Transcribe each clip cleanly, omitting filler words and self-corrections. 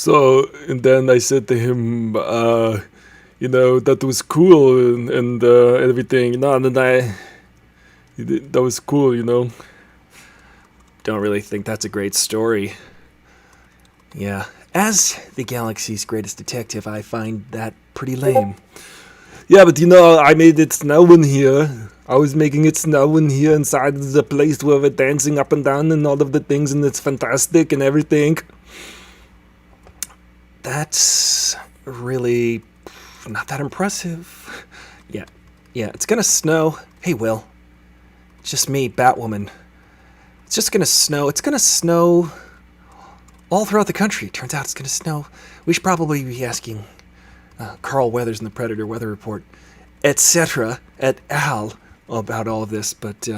So, and then I said to him, that was cool and everything. And then that was cool. Don't really think that's a great story. Yeah. As the galaxy's greatest detective, I find that pretty lame. Yeah, but I made it snow in here. I was making it snow in here inside the place where we're dancing up and down and all of the things, and it's fantastic and everything. That's really not that impressive. Yeah, it's gonna snow. Hey, Will. It's just me, Batwoman. It's just gonna snow. It's gonna snow all throughout the country. Turns out it's gonna snow. We should probably be asking Carl Weathers in the Predator Weather Report, etc., et al., about all of this. But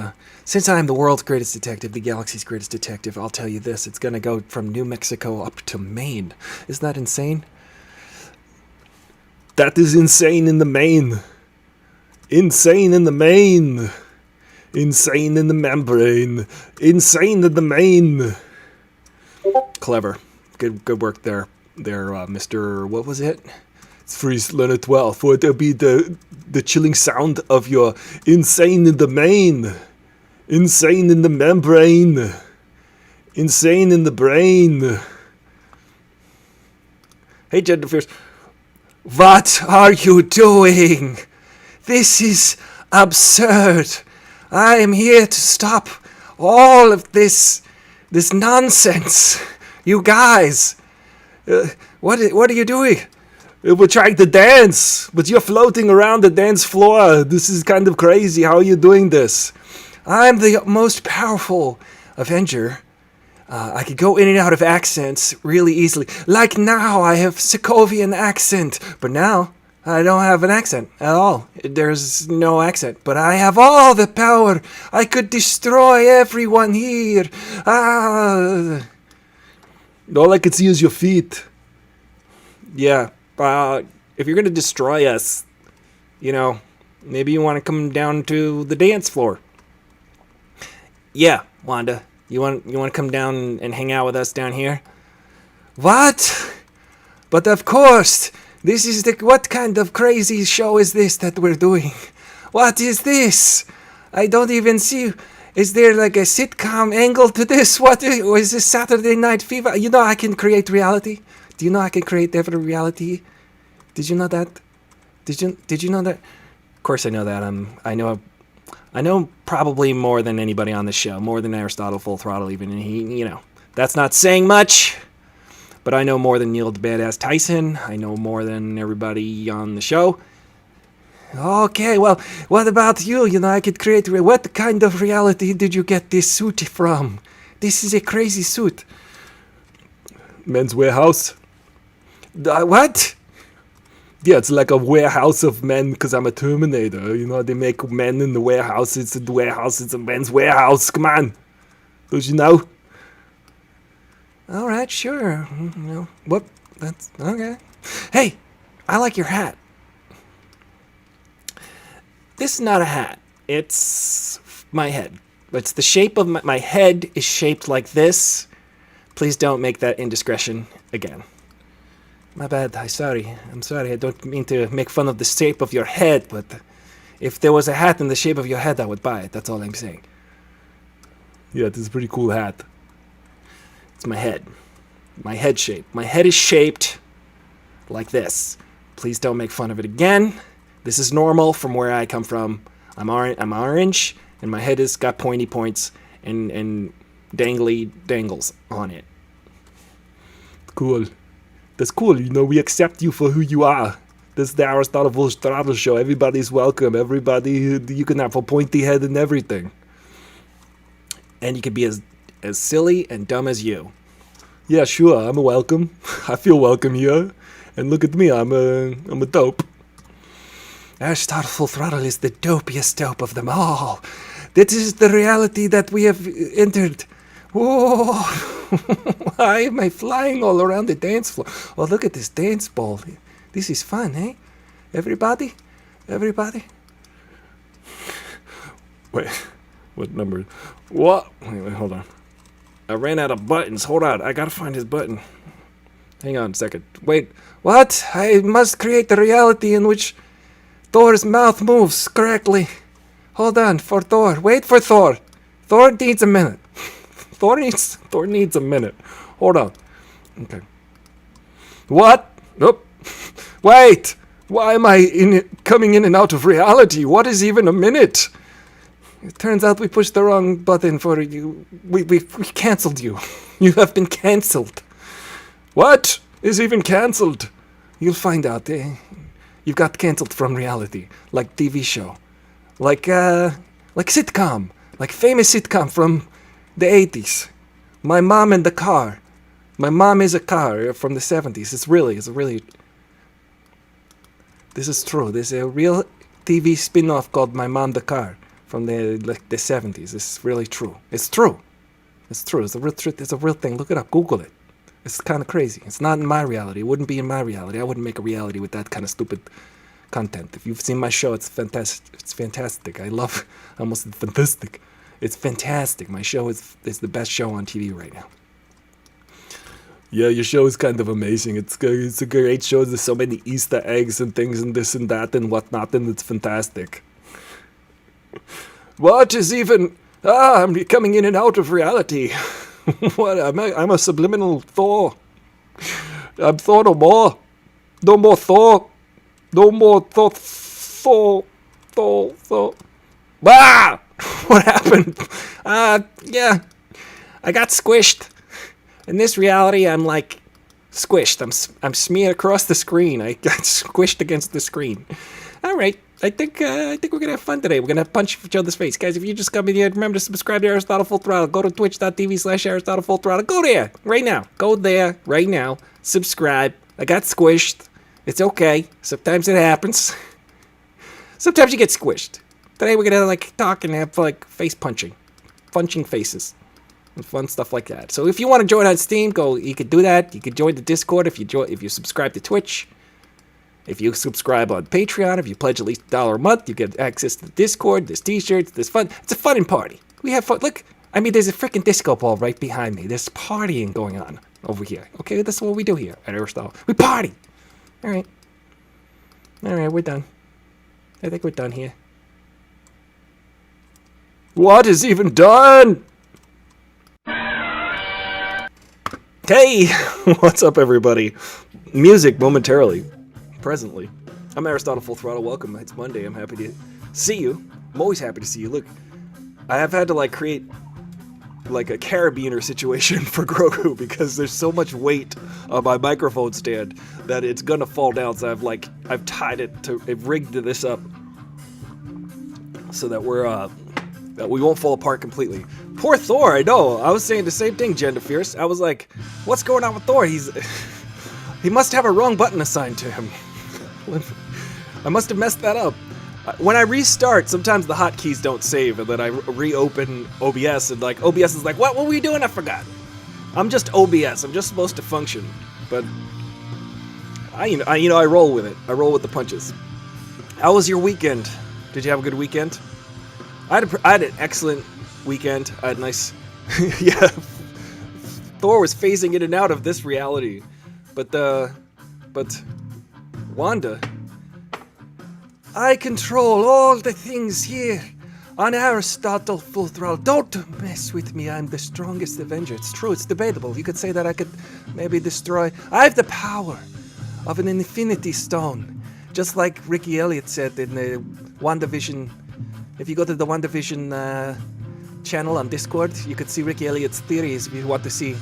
since I'm the world's greatest detective, the galaxy's greatest detective, I'll tell you this. It's going to go from New Mexico up to Maine. Isn't that insane? That is insane in the main. Insane in the main. Insane in the membrane. Insane in the main. Clever. Good work there, Mr. What was it? Freeze Leonard 12. Would there be the chilling sound of your insane in the main, insane in the membrane, insane in the brain? Hey, Jared Leto. What are you doing? This is absurd. I am here to stop all of this nonsense. You guys, what are you doing? We're trying to dance, but you're floating around the dance floor. This is kind of crazy. How are you doing this? I'm the most powerful Avenger. I could go in and out of accents really easily. Like now, I have Sokovian accent, but now I don't have an accent at all. There's no accent, but I have all the power. I could destroy everyone here. All I could see is your feet. Yeah. If you're going to destroy us, maybe you want to come down to the dance floor. Yeah, Wanda, you want to come down and hang out with us down here? What? But of course, this is what kind of crazy show is this that we're doing? What is this? I don't even see. Is there like a sitcom angle to this? What is this Saturday Night Fever? I can create reality. Do you know I can create every reality? Did you know that? Did you know that? Of course I know that. I know probably more than anybody on the show, more than Aristotle Full Throttle even. And he, that's not saying much. But I know more than Neil the Badass Tyson. I know more than everybody on the show. Okay, well, what about you? I could create. What kind of reality did you get this suit from? This is a crazy suit. Men's Warehouse. What? Yeah, it's like a warehouse of men because I'm a Terminator. They make men in the warehouse. It's a warehouse. It's a men's warehouse. Come on. Don't you know? All right, sure. What? That's okay. Hey, I like your hat. This is not a hat. It's my head. It's the shape of my head is shaped like this. Please don't make that indiscretion again. My bad. I'm sorry. I don't mean to make fun of the shape of your head, but if there was a hat in the shape of your head, I would buy it. That's all I'm saying. Yeah, this is a pretty cool hat. It's my head. My head shape. My head is shaped like this. Please don't make fun of it again. This is normal from where I come from. I'm orange, and my head has got pointy points and dangly dangles on it. Cool. That's cool. We accept you for who you are. This is the Aristotle Full Throttle show. Everybody's welcome. Everybody, you can have a pointy head and everything. And you can be as silly and dumb as you. Yeah, sure. I'm welcome. I feel welcome here. And look at me. I'm a dope. Aristotle Full Throttle is the dopiest dope of them all. This is the reality that we have entered. Whoa! Why am I flying all around the dance floor? Oh, look at this dance ball. This is fun, eh? Everybody? Wait, what number? What? Wait, hold on. I ran out of buttons. Hold on, I gotta find his button. Hang on a second. Wait, what? I must create a reality in which Thor's mouth moves correctly. Hold on, for Thor. Wait for Thor. Thor needs a minute. Thor needs a minute. Hold on. Okay. What? Nope. Wait! Why am I coming in and out of reality? What is even a minute? It turns out we pushed the wrong button for you. We cancelled you. You have been cancelled. What is even cancelled? You'll find out. You've got cancelled from reality. Like TV show. Like sitcom. Like famous sitcom from the 80s. My Mom and the Car. My Mom is a Car from the 70s. It's really... This is true. There's a real TV spin-off called My Mom the Car from the 70s. It's really true. It's true. It's true. It's a real truth. It's a real thing. Look it up. Google it. It's kind of crazy. It's not in my reality. It wouldn't be in my reality. I wouldn't make a reality with that kind of stupid content. If you've seen my show, it's fantastic. It's fantastic. I love almost fantastic. It's fantastic. My show is the best show on TV right now. Yeah, your show is kind of amazing. It's a great show. There's so many Easter eggs and things and this and that and whatnot, and it's fantastic. What is even... I'm coming in and out of reality. What? I'm a subliminal Thor. I'm Thor no more. No more Thor. No more Thor. Ah! What happened? Yeah. I got squished. In this reality, I'm like squished. I'm smeared across the screen. I got squished against the screen. All right. I think we're gonna have fun today. We're gonna punch each other's face, guys. If you just come in here, remember to subscribe to Aristotle Full Throttle. Go to twitch.tv/Aristotle Full Throttle. Go there right now. Go there right now. Subscribe. I got squished. It's okay. Sometimes it happens. Sometimes you get squished. Today we're gonna like talk and have like face punching faces. And fun stuff like that. So if you want to join on Steam, you could do that. You could join the Discord if you subscribe to Twitch. If you subscribe on Patreon, if you pledge at least $1 a month, you get access to the Discord, there's t-shirts, there's fun. It's a fun party. We have fun. Look, I mean, there's a freaking disco ball right behind me. There's partying going on over here. Okay, that's what we do here at Aristotle. We party. All right, we're done. I think we're done here. What is even done? Hey, what's up, everybody? Music momentarily, presently. I'm Aristotle Full Throttle. Welcome. It's Monday. I'm happy to see you. I'm always happy to see you. Look, I have had to like create like a carabiner situation for Grogu because there's so much weight on my microphone stand that it's gonna fall down. So I've tied it I've rigged this up so that that we won't fall apart completely. Poor Thor, I know. I was saying the same thing, Gender Fierce. I was like, what's going on with Thor? He must have a wrong button assigned to him. I must have messed that up. When I restart, sometimes the hotkeys don't save, and then I reopen OBS, and like OBS is like, what were we doing? I forgot. I'm just OBS. I'm just supposed to function, but I roll with it. I roll with the punches. How was your weekend? Did you have a good weekend? I had an excellent weekend. I had nice... yeah. Thor was phasing in and out of this reality. But Wanda... I control all the things here on Aristotle Full Throttle. Don't mess with me. I'm the strongest Avenger. It's true. It's debatable. You could say that I could maybe destroy... I have the power of an Infinity Stone. Just like Ricky Elliott said in the WandaVision... If you go to the WandaVision channel on Discord, you could see Ricky Elliott's theories if you want to see.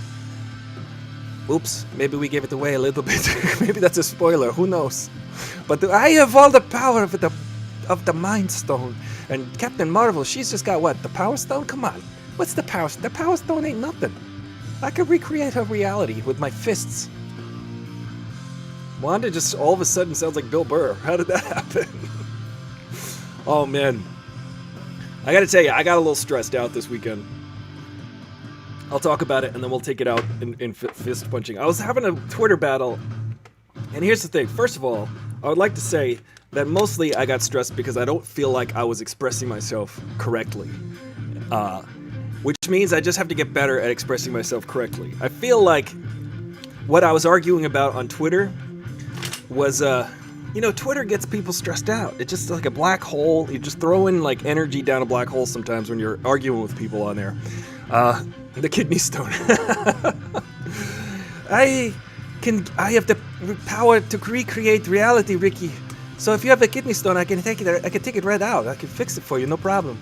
Oops, maybe we gave it away a little bit. Maybe that's a spoiler, who knows? But I have all the power of the Mind Stone. And Captain Marvel, she's just got what? The Power Stone? Come on. What's the Power Stone? The Power Stone ain't nothing. I could recreate her reality with my fists. Wanda just all of a sudden sounds like Bill Burr. How did that happen? Oh man. I gotta tell you, I got a little stressed out this weekend. I'll talk about it and then we'll take it out in fist punching. I was having a Twitter battle, and here's the thing. First of all, I would like to say that mostly I got stressed because I don't feel like I was expressing myself correctly. Which means I just have to get better at expressing myself correctly. I feel like what I was arguing about on Twitter was, Twitter gets people stressed out. It's just like a black hole. You just throw in like energy down a black hole sometimes when you're arguing with people on there. The kidney stone. I have the power to recreate reality, Ricky. So if you have a kidney stone, I can take it right out. I can fix it for you, no problem.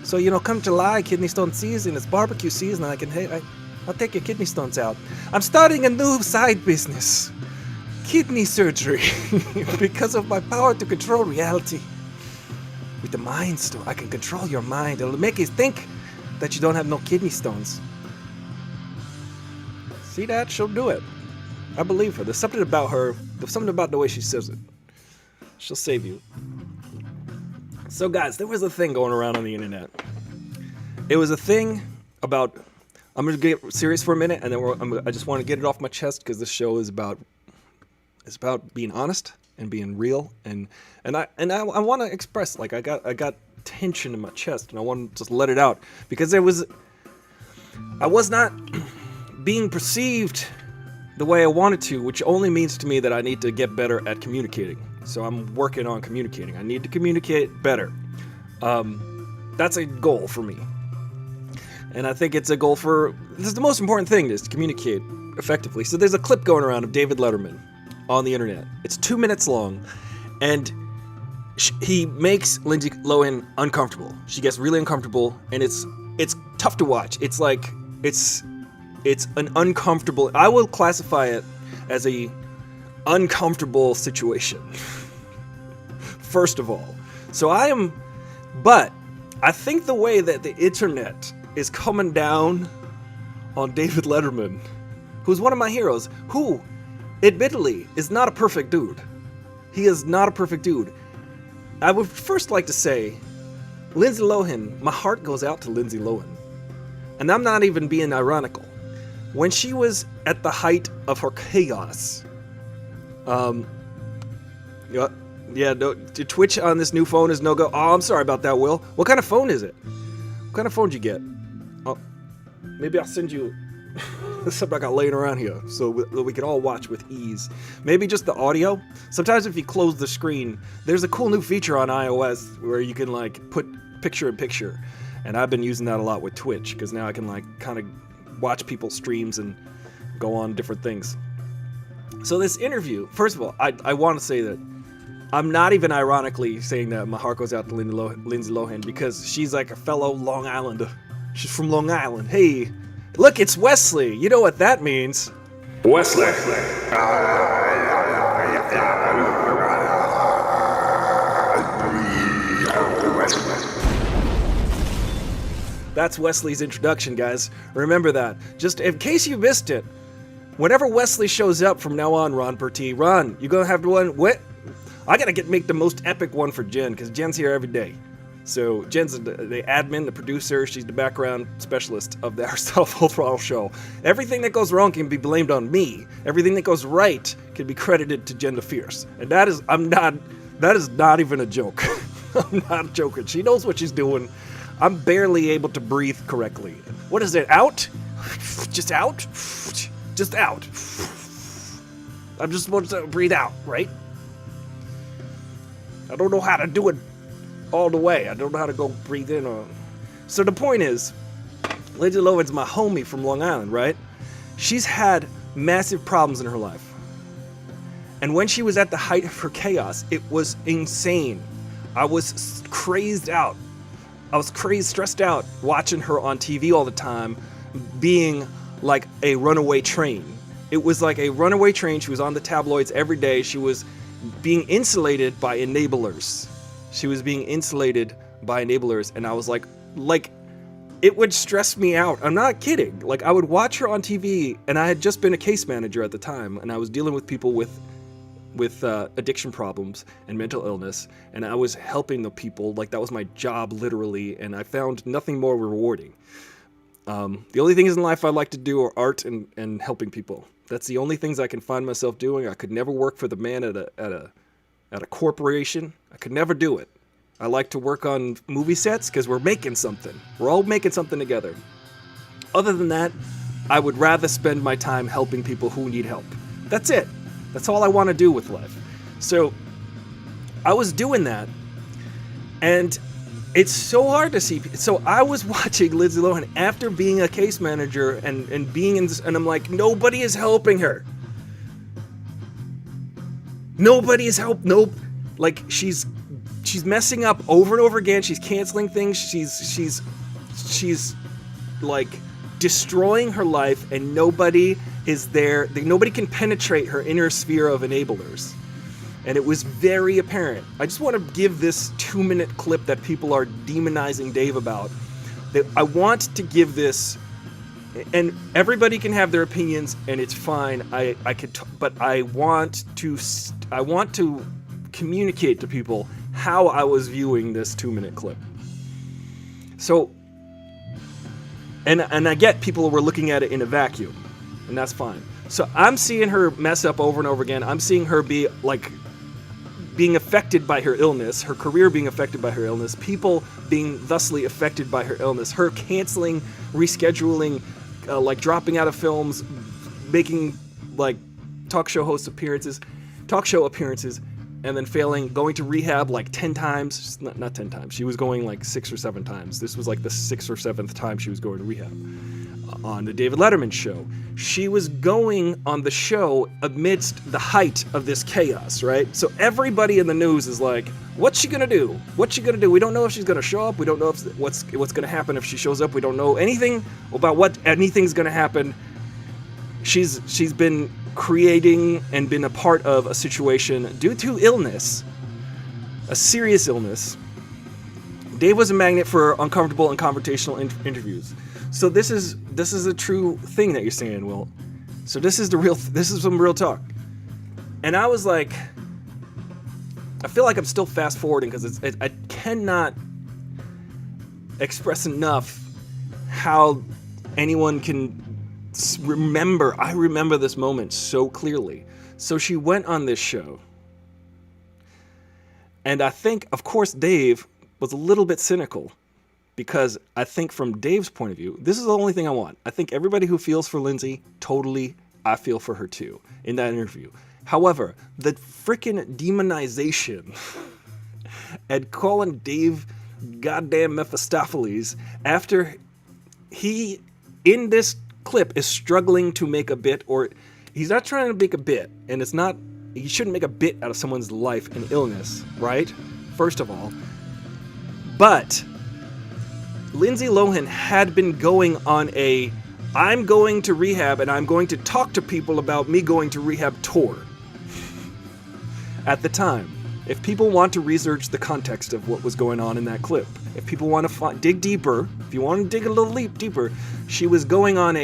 So come July, kidney stone season. It's barbecue season. I'll take your kidney stones out. I'm starting a new side business. Kidney surgery. Because of my power to control reality. With the Mind Stone, I can control your mind. It'll make you think that you don't have no kidney stones. See that? She'll do it. I believe her. There's something about her. There's something about the way she says it. She'll save you. So guys, there was a thing going around on the internet. It was a thing about... I'm going to get serious for a minute, and then I just want to get it off my chest, because this show is about being honest and being real, and I want to express, like, I got tension in my chest, and I want to just let it out, because I was not being perceived the way I wanted to, which only means to me that I need to get better at communicating. So I'm working on communicating. I need to communicate better. That's a goal for me. And I think it's a goal this is the most important thing, is to communicate effectively. So there's a clip going around of David Letterman on the internet. It's 2 minutes long, and he makes Lindsay Lohan uncomfortable. She gets really uncomfortable, and it's tough to watch. It's like, it's an uncomfortable, I will classify it as a uncomfortable situation. First of all. But I think the way that the internet is coming down on David Letterman, who's one of my heroes, who, admittedly, is not a perfect dude. He is not a perfect dude. I would first like to say, Lindsay Lohan, my heart goes out to Lindsay Lohan. And I'm not even being ironical. When she was at the height of her chaos, Twitch on this new phone is no go. Oh, I'm sorry about that, Will. What kind of phone is it? What kind of phone did you get? Oh, maybe I'll send you something I got laying around here so we can all watch with ease. Maybe just the audio. Sometimes if you close the screen, there's a cool new feature on iOS where you can like put picture in picture, and I've been using that a lot with Twitch, because now I can like kind of watch people's streams and go on different things. So this interview, first of all, I want to say that I'm not even ironically saying that my heart goes out to Lindsay Lohan, because she's like a fellow Long Islander. She's from Long Island. Hey, look, it's Wesley. You know what that means. Wesley. That's Wesley's introduction, guys. Remember that. Just in case you missed it, whenever Wesley shows up from now on, Ron Pertee, Ron, you gonna have one? What? I gotta make the most epic one for Jen, because Jen's here every day. So Jen's the admin, the producer. She's the background specialist of our Full Throttle show. Everything that goes wrong can be blamed on me. Everything that goes right can be credited to Jen the Fierce. And that is not even a joke. I'm not joking. She knows what she's doing. I'm barely able to breathe correctly. What is it? Out? Just out? Just out. I'm just supposed to breathe out, right? I don't know how to do it all the way. I don't know how to go breathe in. So the point is, Lindsay Lohan's my homie from Long Island, right? She's had massive problems in her life. And when she was at the height of her chaos, it was insane. I was crazed out. I was stressed out watching her on TV all the time, being like a runaway train. It was like a runaway train. She was on the tabloids every day. She was being insulated by enablers. And I was like, it would stress me out. I'm not kidding. Like, I would watch her on TV, and I had just been a case manager at the time, and I was dealing with people with addiction problems and mental illness, and I was helping the people. Like, that was my job, literally, and I found nothing more rewarding. The only things in life I like to do are art and helping people. That's the only things I can find myself doing. I could never work for the man at a corporation. I could never do it. I like to work on movie sets because we're making something. We're all making something together. Other than that, I would rather spend my time helping people who need help. That's it. That's all I want to do with life. So I was doing that, and it's so hard to see. So I was watching Lindsay Lohan after being a case manager and being in this, and I'm like, nobody is helping her. Nobody is Nope. Like, she's messing up over and over again. She's canceling things. She's like destroying her life, and nobody is there. Nobody can penetrate her inner sphere of enablers. And it was very apparent. I just want to give this 2-minute clip that people are demonizing Dave about. That I want to give this, and everybody can have their opinions, and it's fine. But I want to communicate to people how I was viewing this 2-minute clip. So, and I get people were looking at it in a vacuum, and that's fine. So I'm seeing her mess up over and over again. I'm seeing her be like being affected by her illness, her career being affected by her illness, people being thusly affected by her illness, her canceling, rescheduling, like dropping out of films, making like talk show appearances, and then failing, going to rehab like 10 times, not 10 times, she was going like 6 or 7 times. This was like the 6th or 7th time she was going to rehab. On the David Letterman show, she was going on the show amidst the height of this chaos, right? So everybody in the news is like, what's she gonna do? What's she gonna do? We don't know if she's gonna show up. We don't know if what's gonna happen if she shows up. We don't know anything about what anything's gonna happen. She's been creating and been a part of a situation due to illness, a serious illness. Dave was a magnet for uncomfortable and confrontational interviews. So this is a true thing that you're saying, Will. So this is some real talk. And I was like, I feel like I'm still fast forwarding because I cannot express enough how anyone can remember. I remember this moment so clearly. So she went on this show, and I think, of course, Dave was a little bit cynical. Because I think from Dave's point of view, this is the only thing I want. I think everybody who feels for Lindsay, totally, I feel for her too, in that interview. However, the freaking demonization and calling Dave goddamn Mephistopheles after he, in this clip, is struggling to make a bit, or he's not trying to make a bit, and it's not, you shouldn't make a bit out of someone's life and illness, right? First of all. But Lindsay Lohan had been going on I'm going to rehab and I'm going to talk to people about me going to rehab tour at the time. If people want to research the context of what was going on in that clip, if people want to dig deeper, if you want to dig a little deeper, she was going on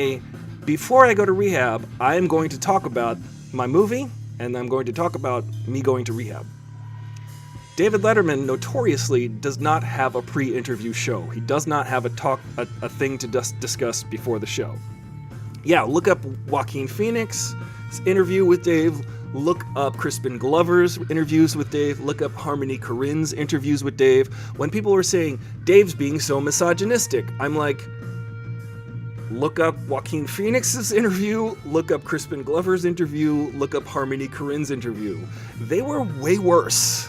before I go to rehab, I am going to talk about my movie and I'm going to talk about me going to rehab. David Letterman notoriously does not have a pre-interview show. He does not have a thing to discuss before the show. Yeah, look up Joaquin Phoenix's interview with Dave. Look up Crispin Glover's interviews with Dave. Look up Harmony Korine's interviews with Dave. When people were saying, Dave's being so misogynistic, I'm like, look up Joaquin Phoenix's interview, look up Crispin Glover's interview, look up Harmony Korine's interview. They were way worse.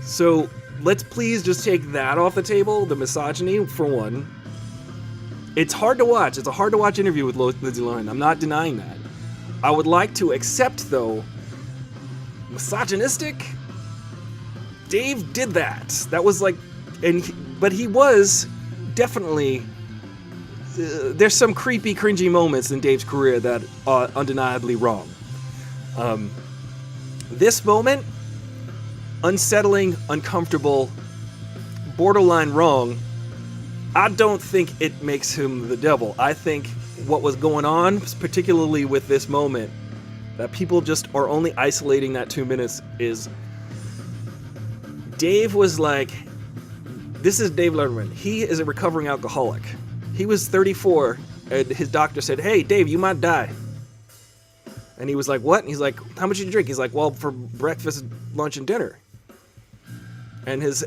So let's please just take that off the table, the misogyny, for one. It's hard to watch. It's a hard to watch interview with Lindsay Lohan. I'm not denying that. I would like to accept, though, misogynistic? Dave did that. That was like, but he was definitely, there's some creepy, cringy moments in Dave's career that are undeniably wrong. This moment, unsettling, uncomfortable, borderline wrong, I don't think it makes him the devil. I think what was going on, particularly with this moment, that people just are only isolating that 2 minutes, is Dave was like, this is Dave Letterman. He is a recovering alcoholic. He was 34, and his doctor said, hey, Dave, you might die. And he was like, what? And he's like, how much did you drink? He's like, well, for breakfast, lunch, and dinner. And his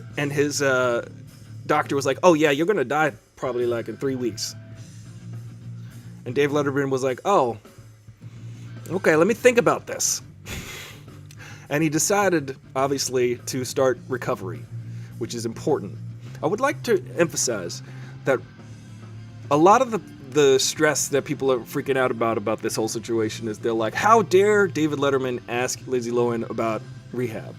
doctor was like, oh yeah, you're gonna die probably like in 3 weeks. And Dave Letterman was like, oh, okay, let me think about this. And he decided, obviously, to start recovery, which is important. I would like to emphasize that a lot of the stress that people are freaking out about this whole situation is they're like, how dare David Letterman ask Lindsay Lohan about rehab?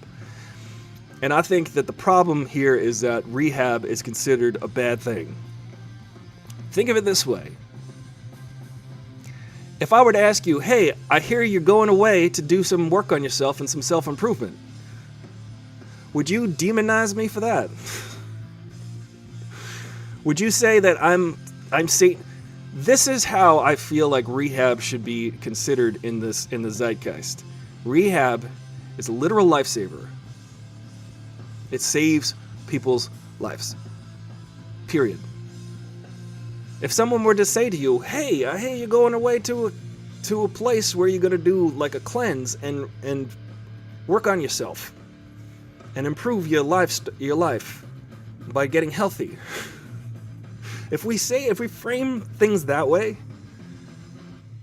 And I think that the problem here is that rehab is considered a bad thing. Think of it this way. If I were to ask you, hey, I hear you're going away to do some work on yourself and some self-improvement, would you demonize me for that? Would you say that I'm Satan? This is how I feel like rehab should be considered in the zeitgeist. Rehab is a literal lifesaver. It saves people's lives. Period. If someone were to say to you, hey, I hear you're going away to a place where you're going to do like a cleanse and work on yourself and improve your life by getting healthy. If we frame things that way,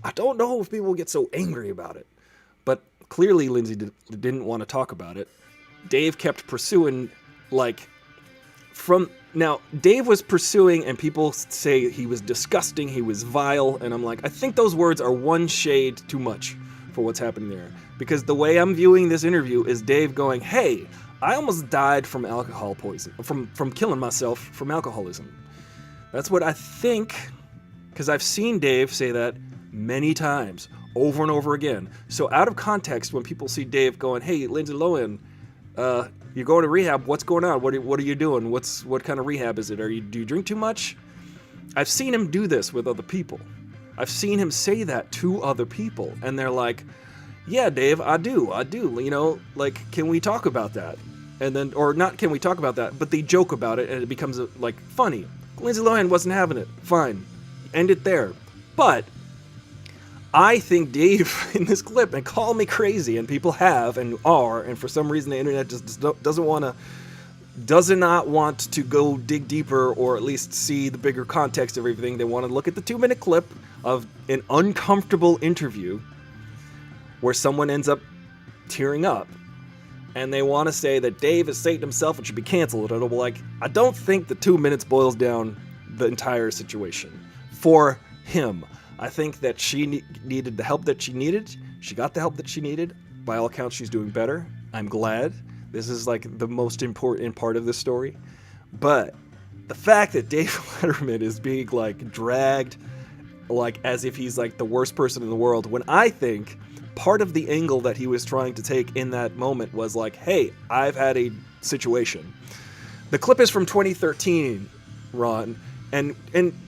I don't know if people get so angry about it. But clearly Lindsay didn't want to talk about it. Dave kept pursuing, Dave was pursuing, and people say he was disgusting, he was vile, and I'm like, I think those words are one shade too much for what's happening there. Because the way I'm viewing this interview is Dave going, hey, I almost died from alcohol poison, from killing myself from alcoholism. That's what I think, because I've seen Dave say that many times, over and over again. So out of context, when people see Dave going, hey, Lindsay Lohan, you're going to rehab, what's going on? What are you doing? What kind of rehab is it? Do you drink too much? I've seen him do this with other people. I've seen him say that to other people, and they're like, yeah, Dave, I do, can we talk about that? And then, or not can we talk about that, but they joke about it, and it becomes funny. Lindsay Lohan wasn't having it. Fine. End it there. But I think Dave in this clip, and call me crazy, and people have and are, and for some reason the internet just does not want to go dig deeper or at least see the bigger context of everything. They want to look at the 2-minute clip of an uncomfortable interview where someone ends up tearing up, and they want to say that Dave is Satan himself and should be canceled. And I'm like, I don't think the 2 minutes boils down the entire situation for him. I think that she needed the help that she needed. She got the help that she needed. By all accounts, she's doing better. I'm glad. This is the most important part of this story. But the fact that Dave Letterman is being dragged as if he's the worst person in the world, when I think part of the angle that he was trying to take in that moment was hey, I've had a situation. The clip is from 2013, Ron. And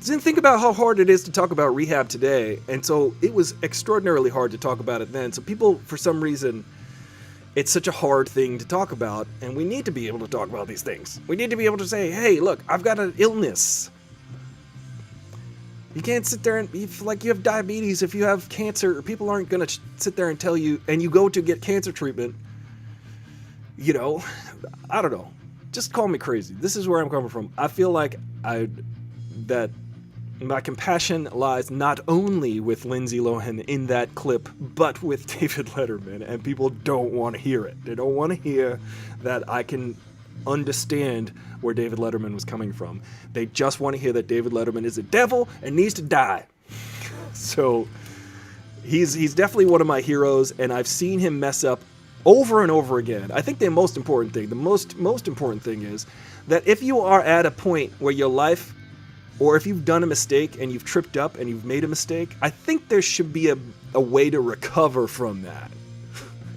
think about how hard it is to talk about rehab today. And so it was extraordinarily hard to talk about it then. So people, for some reason, it's such a hard thing to talk about. And we need to be able to talk about these things. We need to be able to say, hey, look, I've got an illness. You can't sit there and, if you have diabetes, if you have cancer, people aren't going to sit there and tell you, and you go to get cancer treatment, I don't know. Just call me crazy. This is where I'm coming from. I feel that my compassion lies not only with Lindsay Lohan in that clip, but with David Letterman, and people don't want to hear it. They don't want to hear that I can understand where David Letterman was coming from. They just want to hear that David Letterman is a devil and needs to die. So he's definitely one of my heroes, and I've seen him mess up over and over again. I think the most important thing is that if you are at a point where your life, or if you've done a mistake and you've tripped up and you've made a mistake, I think there should be a way to recover from that.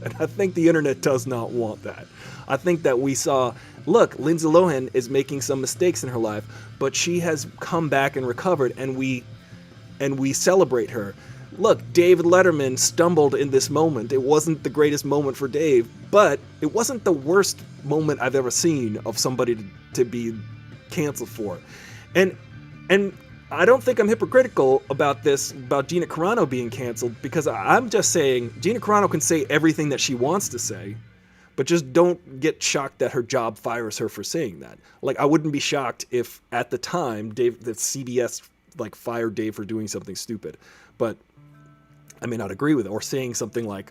And I think the internet does not want that. I think that we saw, look, Lindsay Lohan is making some mistakes in her life, but she has come back and recovered, and we celebrate her. Look, David Letterman stumbled in this moment. It wasn't the greatest moment for Dave, but it wasn't the worst moment I've ever seen of somebody to be canceled for. And I don't think I'm hypocritical about this, about Gina Carano being canceled, because I'm just saying Gina Carano can say everything that she wants to say, But just don't get shocked that her job fires her for saying that. Like, I wouldn't be shocked if at the time that CBS like fired Dave for doing something stupid. But I may not agree with it, or saying something like,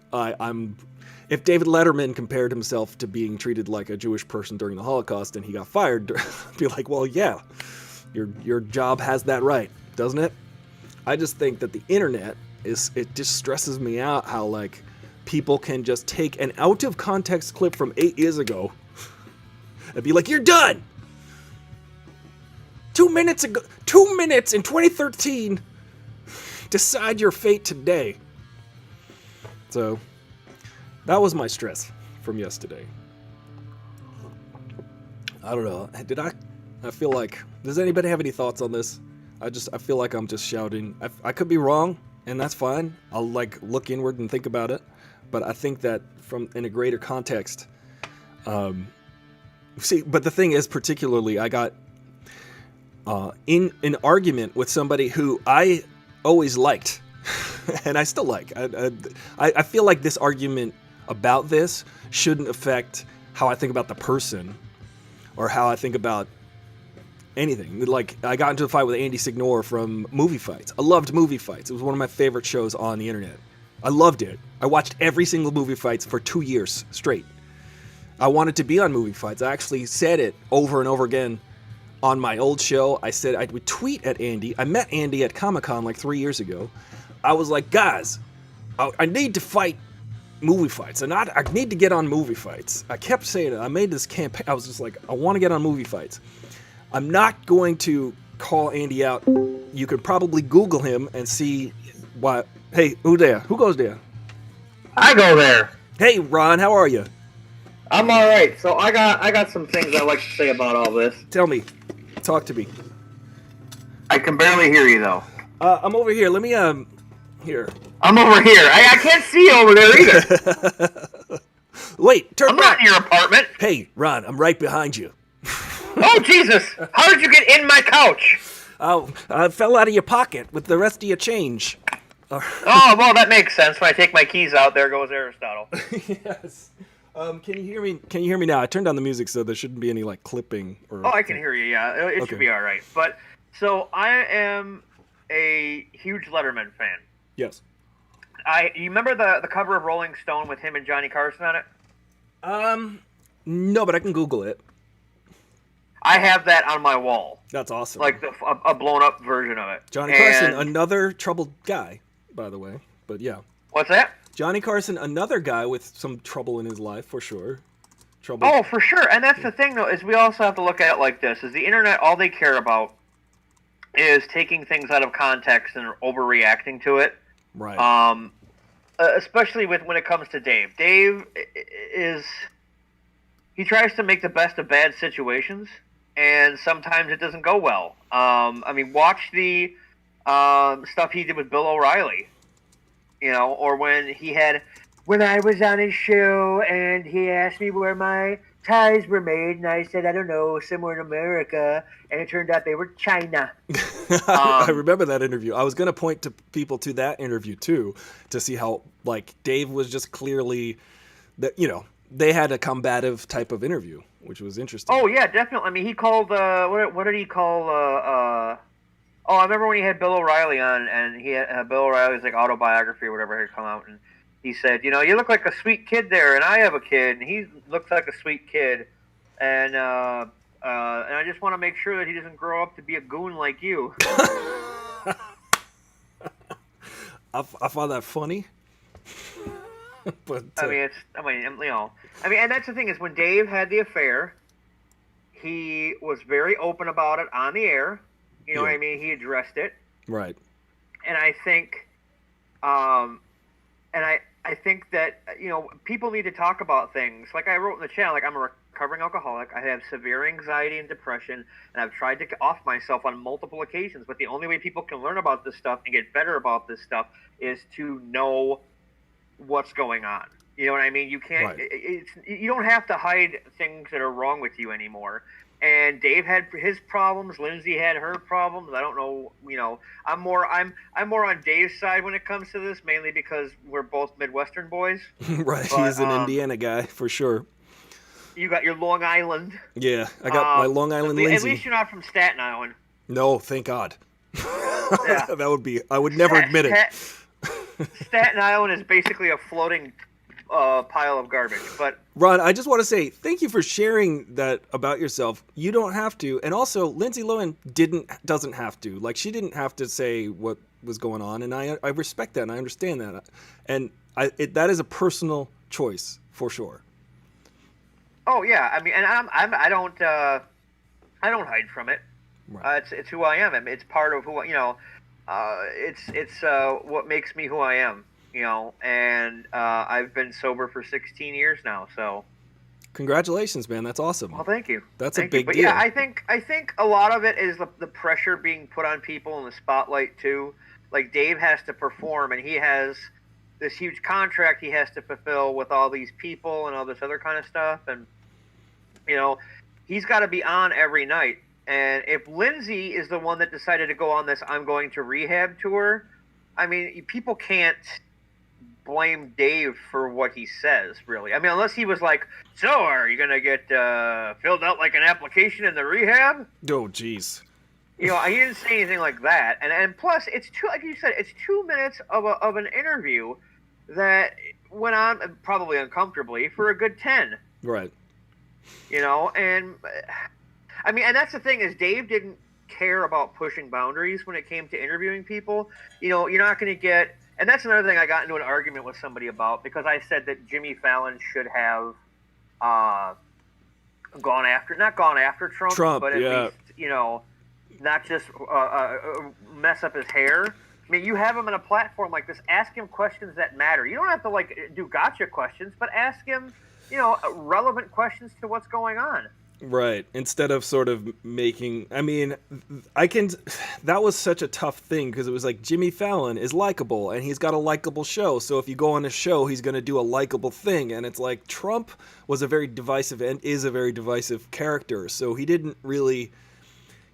if David Letterman compared himself to being treated like a Jewish person during the Holocaust and he got fired, I'd be like, well, yeah, your job has that right, doesn't it? I just think that the internet it just stresses me out how like people can just take an out of context clip from 8 years ago and be like, you're done. 2 minutes ago, 2 minutes in 2013, decide your fate today. So that was my stress from yesterday. I don't know. I feel like, does anybody have any thoughts on this? I feel like I'm just shouting. I could be wrong, and that's fine. I'll like look inward and think about it. But I think that in a greater context, but the thing is, particularly, I got in an argument with somebody who I always liked, and I still like. I feel like this argument about this shouldn't affect how I think about the person or how I think about anything. Like, I got into a fight with Andy Signore from Movie Fights. I loved Movie Fights. It was one of my favorite shows on the internet. I loved it. I watched every single Movie Fights for 2 years straight. I wanted to be on Movie Fights. I actually said it over and over again on my old show. I said I would tweet at Andy. I met Andy at Comic-Con like 3 years ago. I was like, guys, I need to fight Movie Fights. And I need to get on Movie Fights. I kept saying it. I made this campaign. I was just like, I want to get on Movie Fights. I'm not going to call Andy out. You could probably Google him and see what. Hey, who there? Who goes there? I go there. Hey, Ron, how are you? I'm all right. So I got some things I'd like to say about all this. Tell me. Talk to me. I can barely hear you though. I'm over here. Let me here. I'm over here. I can't see you over there either. Wait, turn I'm back. not in your apartment. Hey, Ron, I'm right behind you. Oh Jesus! How did you get in my couch? Oh, I fell out of your pocket with the rest of your change. Oh, well, that makes sense. When I take my keys out, there goes Aristotle. Yes. Can you hear me? Can you hear me now? I turned down the music, so there shouldn't be any like clipping. Oh, I can hear you. Yeah, it should be all right. But so I am a huge Letterman fan. Yes. You remember the cover of Rolling Stone with him and Johnny Carson on it? No, but I can Google it. I have that on my wall. That's awesome. Like a blown up version of it. Johnny Carson, another troubled guy, by the way. But yeah. What's that? Johnny Carson, another guy with some trouble in his life, for sure. Trouble. Oh, for sure. And that's the thing, though, is we also have to look at it like this. Is the internet, all they care about is taking things out of context and overreacting to it. Right. Especially when it comes to Dave. Dave he tries to make the best of bad situations, and sometimes it doesn't go well. I mean, watch the stuff he did with Bill O'Reilly, or when I was on his show and he asked me where my ties were made, and I said, I don't know, somewhere in America, and it turned out they were China. I remember that interview. I was going to point to people to that interview too, to see how like Dave was just clearly that, they had a combative type of interview, which was interesting. Oh yeah, definitely. I mean, he called what did he call? I remember when he had Bill O'Reilly on, and he had Bill O'Reilly's like autobiography or whatever had come out, and he said, you look like a sweet kid there, and I have a kid, and he looks like a sweet kid, and I just want to make sure that he doesn't grow up to be a goon like you. I found that funny. But and that's the thing is when Dave had the affair, he was very open about it on the air. You know what I mean? He addressed it. Right. And I think, I think that people need to talk about things. Like I wrote in the channel, like I'm a recovering alcoholic. I have severe anxiety and depression, and I've tried to off myself on multiple occasions. But the only way people can learn about this stuff and get better about this stuff is to know what's going on. You know what I mean? You can't. Right. You don't have to hide things that are wrong with you anymore. And Dave had his problems. Lindsay had her problems. I don't know. I'm more on Dave's side when it comes to this, mainly because we're both Midwestern boys. Right. But, he's an Indiana guy for sure. You got your Long Island. Yeah, I got my Long Island Lindsay. At least you're not from Staten Island. No, thank God. Yeah. That would be. I would never admit it. Staten Island is basically a floating pile of garbage. But Ron, I just want to say thank you for sharing that about yourself. You don't have to, and also Lindsay Lohan doesn't have to. Like, she didn't have to say what was going on, and I respect that and I understand that, and that is a personal choice for sure. Oh yeah, I mean, and I don't hide from it. Right. It's who I am. I mean, it's part of who it's what makes me who I am. And I've been sober for 16 years now. So, congratulations, man. That's awesome. Well, thank you. That's thank a big you. But deal. Yeah, I think a lot of it is the pressure being put on people in the spotlight too. Like, Dave has to perform, and he has this huge contract he has to fulfill with all these people and all this other kind of stuff, and he's got to be on every night. And if Lindsay is the one that decided to go on this I'm going to rehab tour, I mean, people can't blame Dave for what he says, really. I mean, unless he was like, so are you going to get filled out like an application in the rehab? Oh, jeez. He didn't say anything like that. And plus, it's like you said, it's 2 minutes of an interview that went on probably uncomfortably for a good 10. Right. And I mean, and that's the thing is Dave didn't care about pushing boundaries when it came to interviewing people. You're not going to get, and that's another thing I got into an argument with somebody about, because I said that Jimmy Fallon should have not gone after Trump, but at least, not just mess up his hair. I mean, you have him on a platform like this, ask him questions that matter. You don't have to do gotcha questions, but ask him, relevant questions to what's going on. Right. Instead of sort of making, I mean, that was such a tough thing, because it was like Jimmy Fallon is likable and he's got a likable show. So if you go on his show, he's going to do a likable thing. And it's like Trump was a very divisive and is a very divisive character. So he didn't really,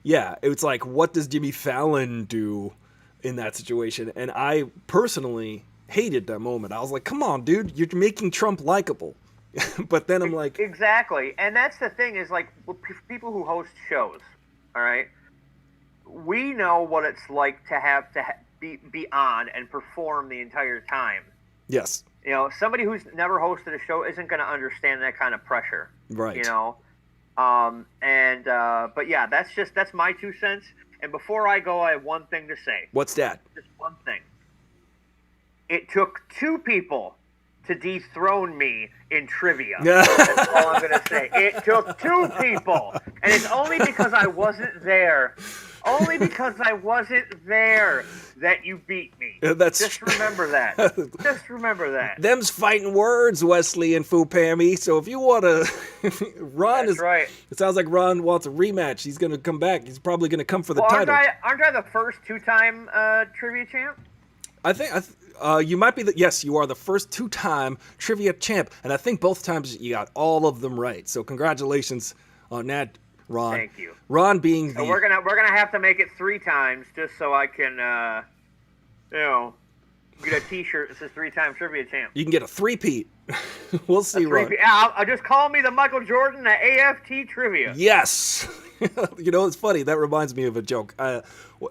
it's like, what does Jimmy Fallon do in that situation? And I personally hated that moment. I was like, come on, dude, you're making Trump likable. But then I'm like, exactly. And that's the thing is, like, people who host shows, all right, we know what it's like to have to be on and perform the entire time. Yes. Somebody who's never hosted a show isn't going to understand that kind of pressure. Right. But yeah, that's my 2 cents. And before I go, I have one thing to say. What's that? Just one thing. It took 2 people to dethrone me in trivia. That's all I'm going to say. It took 2 people. And it's only because I wasn't there. Only because I wasn't there that you beat me. Just remember that. Just remember that. Them's fighting words, Wesley and Fupami. So if you want to... That's right. It sounds like Ron wants a rematch. He's going to come back. He's probably going to come for the title. Aren't I the first 2-time trivia champ? I think... you might be yes, you are the first 2-time trivia champ, and I think both times you got all of them right. So congratulations on that, Ron. Thank you. Ron being so we're gonna have to make it 3 times just so I can get a T-shirt that says 3-time trivia champ. You can get a 3-peat. We'll see, Ron. I'll just call me the Michael Jordan at AFT trivia. Yes. It's funny. That reminds me of a joke.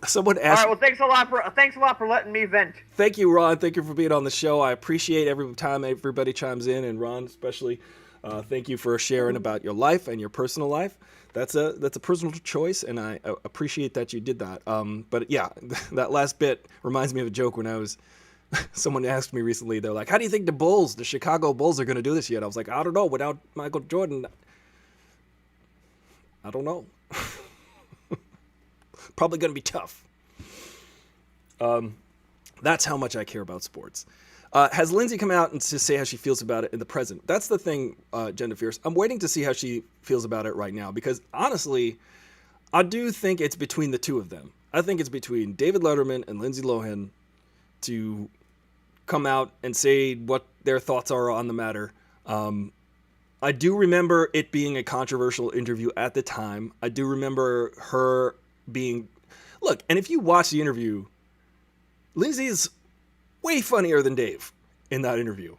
Someone asked. All right. Well, thanks a lot for letting me vent. Thank you, Ron. Thank you for being on the show. I appreciate every time everybody chimes in, and Ron especially. Thank you for sharing about your life and your personal life. That's a personal choice, and I appreciate that you did that. But yeah, that last bit reminds me of a joke when I was. Someone asked me recently. They're like, "How do you think the Chicago Bulls, are going to do this yet?" I was like, "I don't know. Without Michael Jordan, I don't know. Probably going to be tough." That's how much I care about sports. Has Lindsay come out and to say how she feels about it in the present? That's the thing, Jen Fierce. I'm waiting to see how she feels about it right now, because honestly, I do think it's between the two of them. I think it's between David Letterman and Lindsay Lohan to come out and say what their thoughts are on the matter. I do remember it being a controversial interview at the time. I do remember her being... Look, and if you watch the interview, Lindsay's way funnier than Dave in that interview.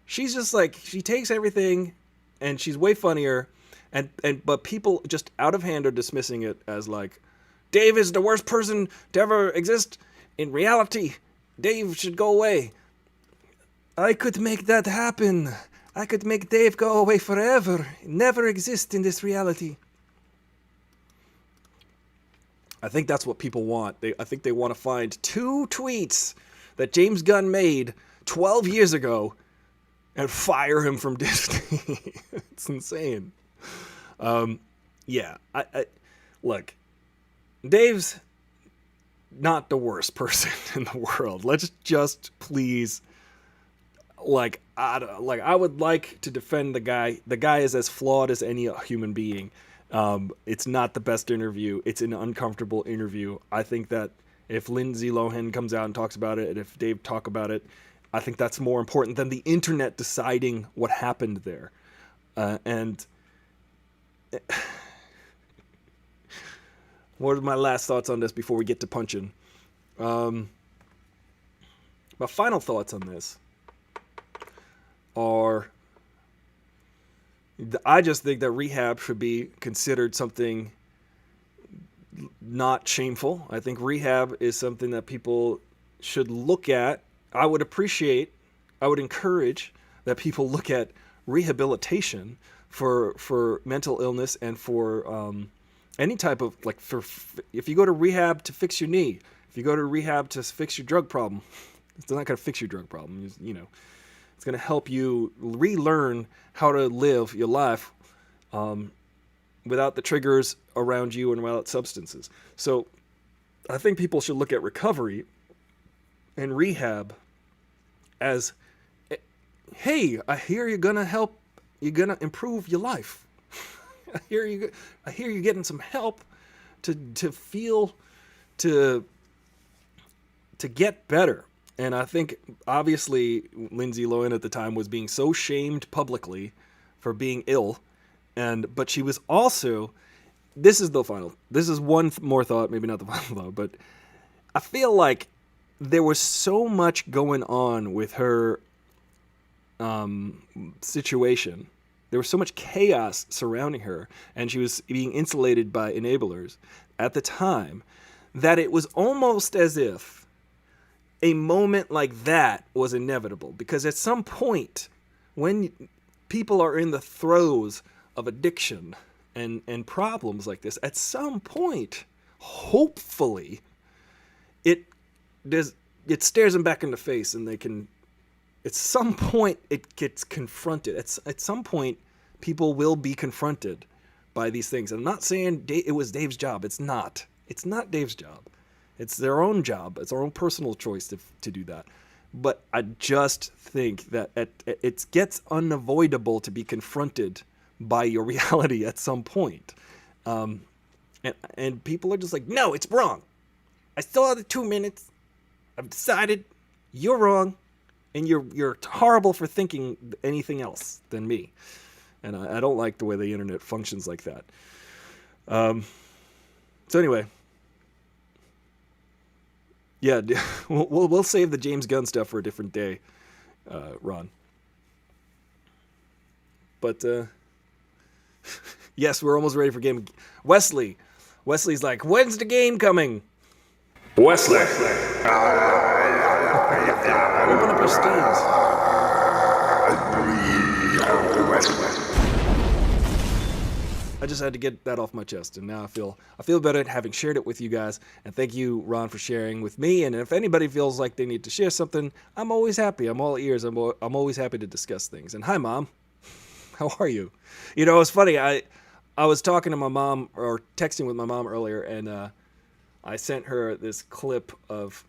She's just like, she takes everything and she's way funnier, but people just out of hand are dismissing it as like, Dave is the worst person to ever exist in reality. Dave should go away. I could make that happen. I could make Dave go away forever, never exist in this reality. I think that's what people want. I think they want to find 2 tweets that James Gunn made 12 years ago and fire him from Disney. It's insane. Yeah, look, Dave's not the worst person in the world. Let's just please, I would like to defend the guy. The guy is as flawed as any human being. It's not the best interview. It's an uncomfortable interview. I think that if Lindsay Lohan comes out and talks about it, and if Dave talk about it, I think that's more important than the internet deciding what happened there. And what are my last thoughts on this before we get to punching? My final thoughts on this are, I just think that rehab should be considered something not shameful. I think rehab is something that people should look at. I would encourage that people look at rehabilitation for mental illness and for any type of, if you go to rehab to fix your knee, if you go to rehab to fix your drug problem, it's not going to fix your drug problem. It's going to help you relearn how to live your life without the triggers around you and without substances. So I think people should look at recovery and rehab as, hey, I hear you're going to improve your life. I hear you're getting some help to feel, to get better. And I think, obviously, Lindsay Lohan at the time was being so shamed publicly for being ill. But she was also, this is one more thought, maybe not the final thought, but I feel like there was so much going on with her situation. There was so much chaos surrounding her, and she was being insulated by enablers at the time, that it was almost as if a moment like that was inevitable. Because at some point, when people are in the throes of addiction and problems like this, at some point, hopefully, it stares them back in the face, and they can, at some point, it gets confronted. At some point, people will be confronted by these things. I'm not saying it was Dave's job. It's not. It's not Dave's job. It's their own job. It's their own personal choice to do that. But I just think that it gets unavoidable to be confronted by your reality at some point. And people are just like, no, it's wrong. I saw the 2 minutes. I've decided you're wrong. And you're horrible for thinking anything else than me. And I don't like the way the internet functions like that. So anyway. Yeah, we'll save the James Gunn stuff for a different day, Ron. But, yes, we're almost ready for game. Wesley's like, when's the game coming? Wesley. Open up your Steams. I just had to get that off my chest, and now I feel better having shared it with you guys. And thank you, Ron, for sharing with me. And if anybody feels like they need to share something, I'm always happy. I'm all ears. I'm always happy to discuss things. And hi, Mom. How are you? It's funny. I was talking to my mom, or texting with my mom earlier, and I sent her this clip of,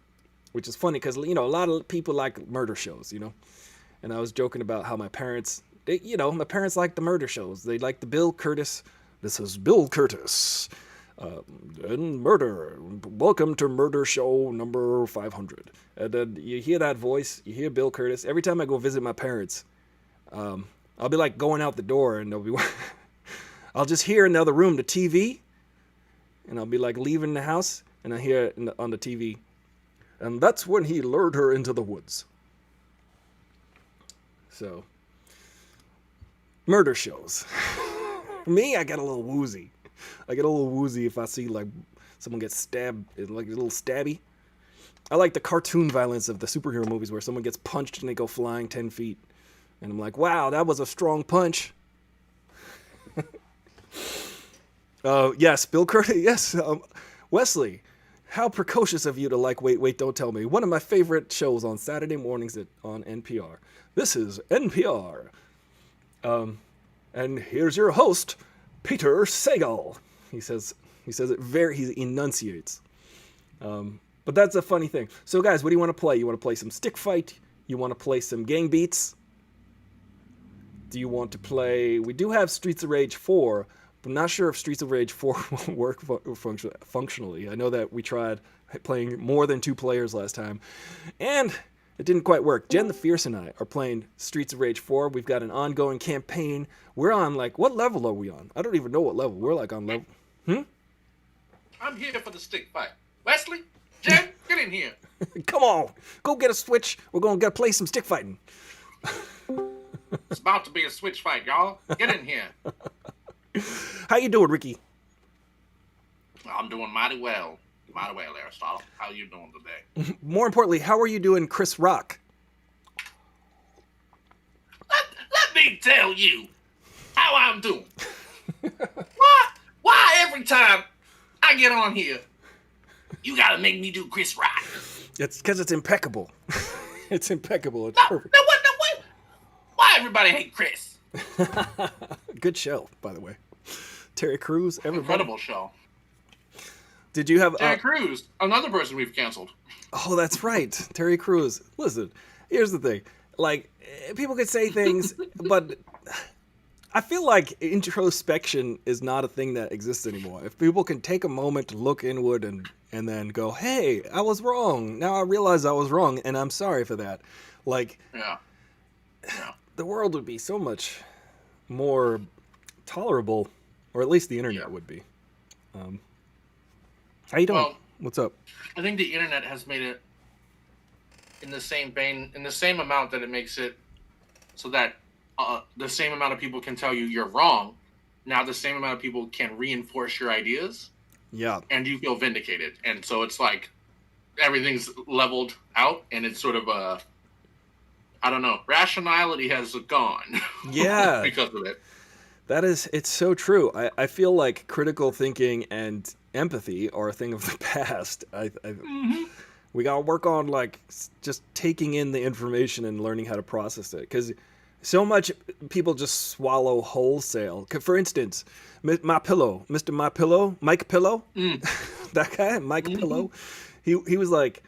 which is funny because, a lot of people like murder shows, And I was joking about how my parents, my parents like the murder shows. They like the Bill Curtis. This is Bill Curtis. And murder. Welcome to murder show number 500. And then you hear that voice. You hear Bill Curtis. Every time I go visit my parents, I'll be like going out the door, and I'll just hear in the other room the TV, and I'll be like leaving the house, and I hear it on the TV. And that's when he lured her into the woods. So, Murder shows. Me, I get a little woozy. I get a little woozy if I see like someone gets stabbed, like a little stabby. I like the cartoon violence of the superhero movies where someone gets punched and they go flying 10 feet. And I'm like, wow, that was a strong punch. Yes, Bill Curtis. Yes, Wesley. How precocious of you to like Wait, Don't Tell Me. One of my favorite shows on Saturday mornings on NPR. This is NPR. And here's your host, Peter Sagal. He says it he enunciates. But that's a funny thing. So guys, what do you want to play? You want to play some stick fight? You want to play some gang beats? Do you want to play... We do have Streets of Rage 4, but I'm not sure if Streets of Rage 4 will work functionally. I know that we tried playing more than 2 players last time, and it didn't quite work. Jen the Fierce and I are playing Streets of Rage 4. We've got an ongoing campaign. We're on, like, what level are we on? I don't even know what level. We're, like, on level... I'm here for the stick fight. Wesley, Jen, get in here. Come on. Go get a switch. We're going to play some stick fighting. It's about to be a switch fight, y'all. Get in here. How you doing, Ricky? I'm doing mighty well. Mighty well, Aristotle. How you doing today? More importantly, how are you doing, Chris Rock? Let me tell you how I'm doing. Why every time I get on here, you gotta make me do Chris Rock? It's because it's impeccable. It's impeccable. It's perfect. No, wait. Why everybody hate Chris? Good show, by the way. Terry Crews, everybody. Incredible show. Did you have... Terry Crews, another person we've canceled. Oh, that's right. Terry Crews. Listen, here's the thing. Like, people could say things, but I feel like introspection is not a thing that exists anymore. If people can take a moment to look inward and then go, hey, I was wrong. Now I realize I was wrong, and I'm sorry for that. Like, yeah. The world would be so much more tolerable, or at least the internet would be. How you doing? Well, what's up? I think the internet has made it in the same vein, in the same amount that it makes it so that the same amount of people can tell you you're wrong. Now the same amount of people can reinforce your ideas. Yeah. And you feel vindicated. And so it's like everything's leveled out, and it's sort of I don't know, rationality has gone. Yeah. Because of it. It's so true. I feel like critical thinking and empathy are a thing of the past. We got to work on like just taking in the information and learning how to process it. Because so much people just swallow wholesale. For instance, Mr. My Pillow, Mike Pillow, that guy, Mike Pillow, he was like,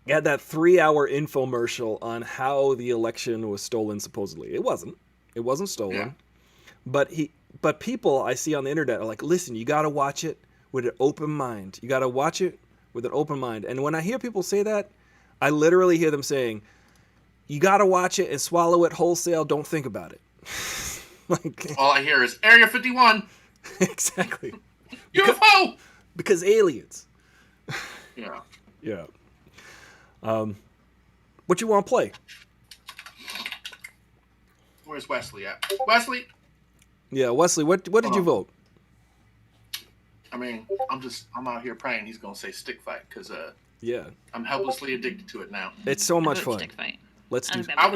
he had that 3-hour infomercial on how the election was stolen, supposedly. It wasn't stolen. Yeah. But people I see on the internet are like, listen, you got to watch it with an open mind. You got to watch it with an open mind. And when I hear people say that, I literally hear them saying, you got to watch it and swallow it wholesale. Don't think about it. Like, all I hear is Area 51. Exactly. UFO! Because aliens. Yeah. Yeah. What you want to play? Where's Wesley at? Wesley? Yeah, Wesley, what did you vote? I mean, I'm out here praying he's going to say stick fight, because yeah, I'm helplessly addicted to it now. It's so much fun. Stick fight. Let's do. I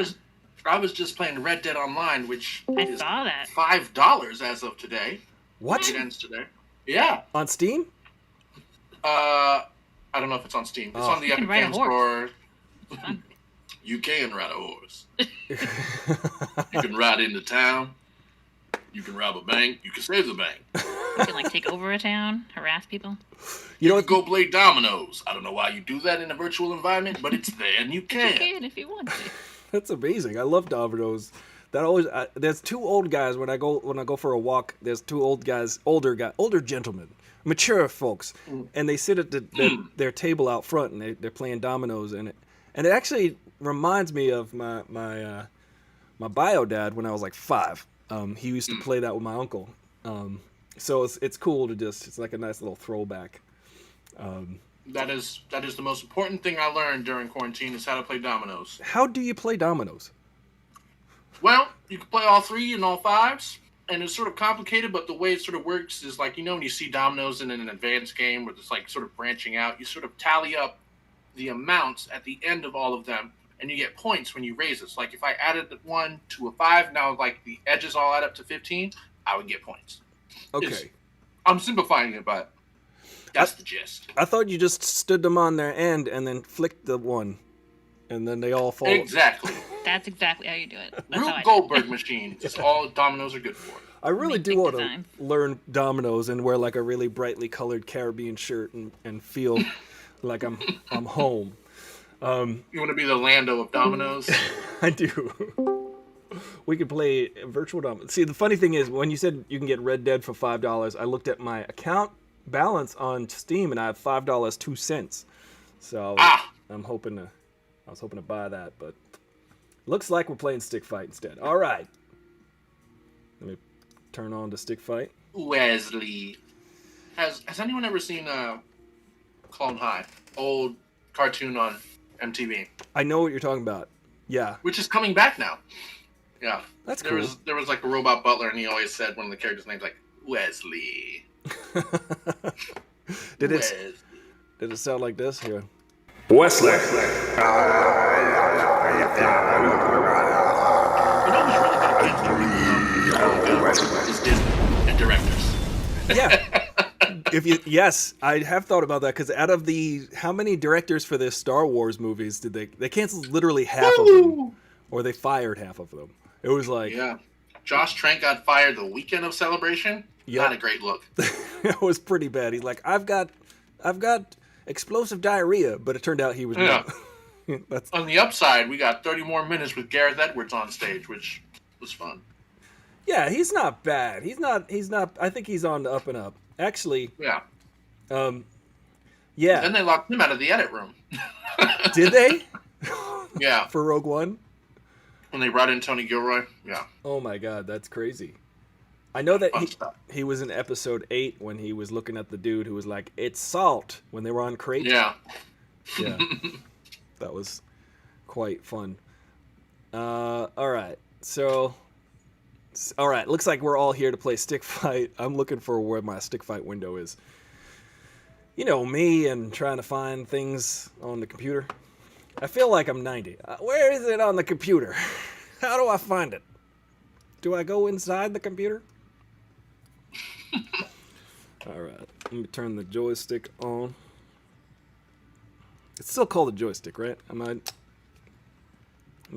was just playing Red Dead Online, which is saw that. $5 as of today. What? It ends today. Yeah. On Steam? I don't know if it's on Steam. It's on the Epic Games Store. You can ride a horse. You can ride into town. You can rob a bank. You can save the bank. You can like take over a town, harass people. You know, go play dominoes. I don't know why you do that in a virtual environment, but it's there and you can. You can if you want to. That's amazing. I love dominoes. That always there's 2 old guys when I go for a walk. There's 2 old guys, older gentlemen, mature folks, and they sit at their table out front and they're playing dominoes, and it actually reminds me of my bio dad when I was like 5. He used to play that with my uncle. So it's cool to it's like a nice little throwback. That is the most important thing I learned during quarantine is how to play dominoes. How do you play dominoes? Well, you can play all 3 and all 5s, and it's sort of complicated, but the way it sort of works is like, when you see dominoes in an advanced game where it's like sort of branching out, you sort of tally up the amounts at the end of all of them, and you get points when you raise it. So like if I added 1 to a 5, now like the edges all add up to 15, I would get points. Okay. I'm simplifying it, but that's the gist. I thought you just stood them on their end and then flicked the one, and then they all fall. Exactly. That's exactly how you do it. That's Real how I do Goldberg machines. It's all dominoes are good for. I really do Big want to design. learn dominoes and wear like a really brightly colored Caribbean shirt and feel like I'm home. You want to be the Lando of dominoes? I do. We could play virtual dominoes. See, the funny thing is, when you said you can get Red Dead for $5, I looked at my account balance on Steam and I have $5.02. So I'm hoping to. I was hoping to buy that, but looks like we're playing stick fight instead. All right. Let me turn on the stick fight. Wesley. Has anyone ever seen Clone High? Old cartoon on MTV. I know what you're talking about. Yeah. Which is coming back now. Yeah. That's cool. cool. There was like a robot butler, and he always said one of the characters' names like Wesley. Did it sound like this? Here. Wesley. You know who's really good at is Disney and directors. Yeah. Yes, I have thought about that, because out of how many directors for the Star Wars movies did they canceled literally half of them, or they fired half of them. It was like, yeah, Josh Trank got fired the weekend of Celebration. Yep. Not a great look. It was pretty bad. He's like, I've got explosive diarrhea, but it turned out he was not. That's on the upside. We got 30 more minutes with Gareth Edwards on stage, which was fun. Yeah, he's not bad. He's not. I think he's on the up and up. Actually. Yeah. Yeah. Then they locked him out of the edit room. Did they? Yeah. For Rogue One? When they brought in Tony Gilroy? Yeah. Oh my God, that's crazy. I know that he was in episode 8 when he was looking at the dude who was like, "It's salt," when they were on crate. Yeah. Yeah. That was quite fun. All right. So, all right. Looks like we're all here to play stick fight. I'm looking for where my stick fight window is. You know me and trying to find things on the computer. I feel like I'm 90. Where is it on the computer? How do I find it? Do I go inside the computer? All right. Let me turn the joystick on. It's still called a joystick, right? Am I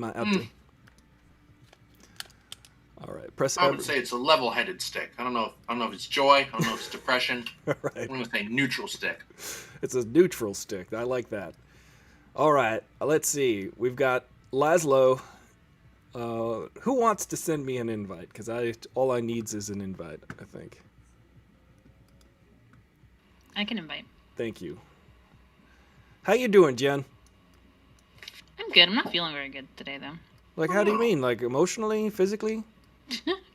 out there? All right. Press. I would say it's a level-headed stick. I don't know if it's joy. I don't know if it's depression. Right. I'm going to say neutral stick. It's a neutral stick. I like that. All right. Let's see. We've got Laszlo. Who wants to send me an invite? Because all I need is an invite, I think. I can invite. Thank you. How you doing, Jen? I'm good. I'm not feeling very good today, though. Like, how do you mean? Like, emotionally, physically?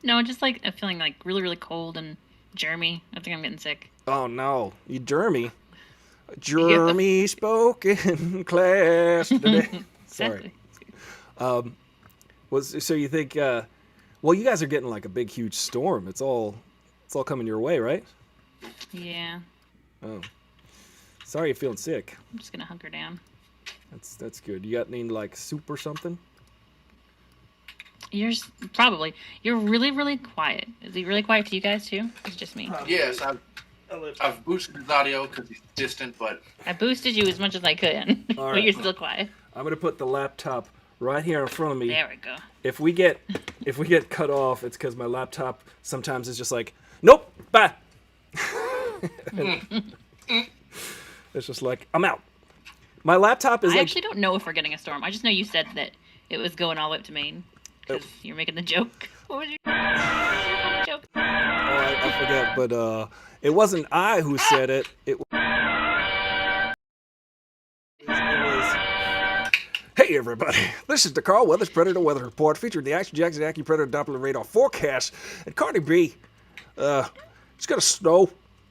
No, just like I'm feeling like really, really cold and germy. I think I'm getting sick. Oh, no. You germy. Germy spoke in class today. Sorry. So you think, well, you guys are getting like a big, huge storm. It's all coming your way, right? Yeah. Oh. Sorry you're feeling sick. I'm just gonna hunker down. That's good. You got any like soup or something? You're really, really quiet. Is he really quiet to you guys too? It's just me. Yes, I've boosted his audio because he's distant, but I boosted you as much as I could, All but right. you're still quiet. I'm gonna put the laptop right here in front of me. There we go. If we get cut off, it's because my laptop sometimes is just like, nope, bye. It's just like, I'm out. My laptop is I like. actually don't know if we're getting a storm. I just know you said that it was going all the way up to Maine because you're making the joke. What was your joke? Oh, I forget, but it wasn't I who said it. It was. Hey everybody, this is the Carl Weathers Predator Weather Report featuring the Action Jackson AccuPredator Doppler radar forecast. And Cardi B, it's gonna snow.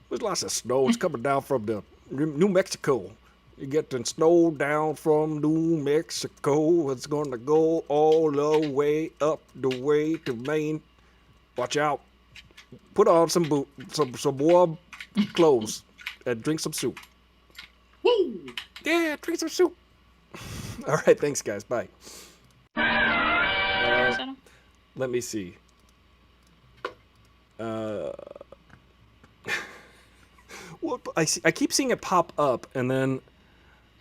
There's lots of snow. It's coming down from the New Mexico You get the snow down from New Mexico. It's gonna go all the way up the way to Maine. Watch out. Put on some warm clothes and drink some soup. Woo! Yeah, drink some soup. All right, thanks, guys. Bye. Let me see. Well, I keep seeing it pop up, and then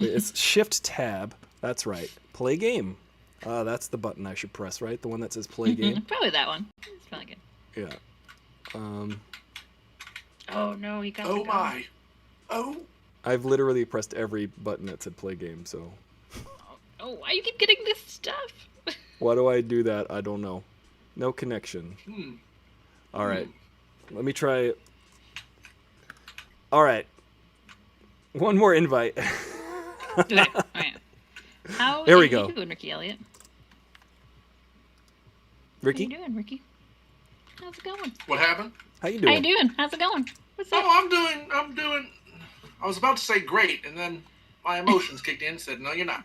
it's Shift Tab. That's right. Play game. That's the button I should press, right? The one that says play game. Probably that one. It's probably good. Yeah. Oh no, you got. Oh my. Oh. I've literally pressed every button that said play game. So. Oh, why you keep getting this stuff? Why do I do that? I don't know. No connection. All right. Let me try it. All right. One more invite. Okay. All right. How there we are go. you doing, Ricky Elliott? Ricky? How you doing, Ricky? How's it going? What happened? How you doing? How you doing? How's it going? What's up? Oh, I'm doing. I was about to say great, and then my emotions kicked in and said, no, you're not.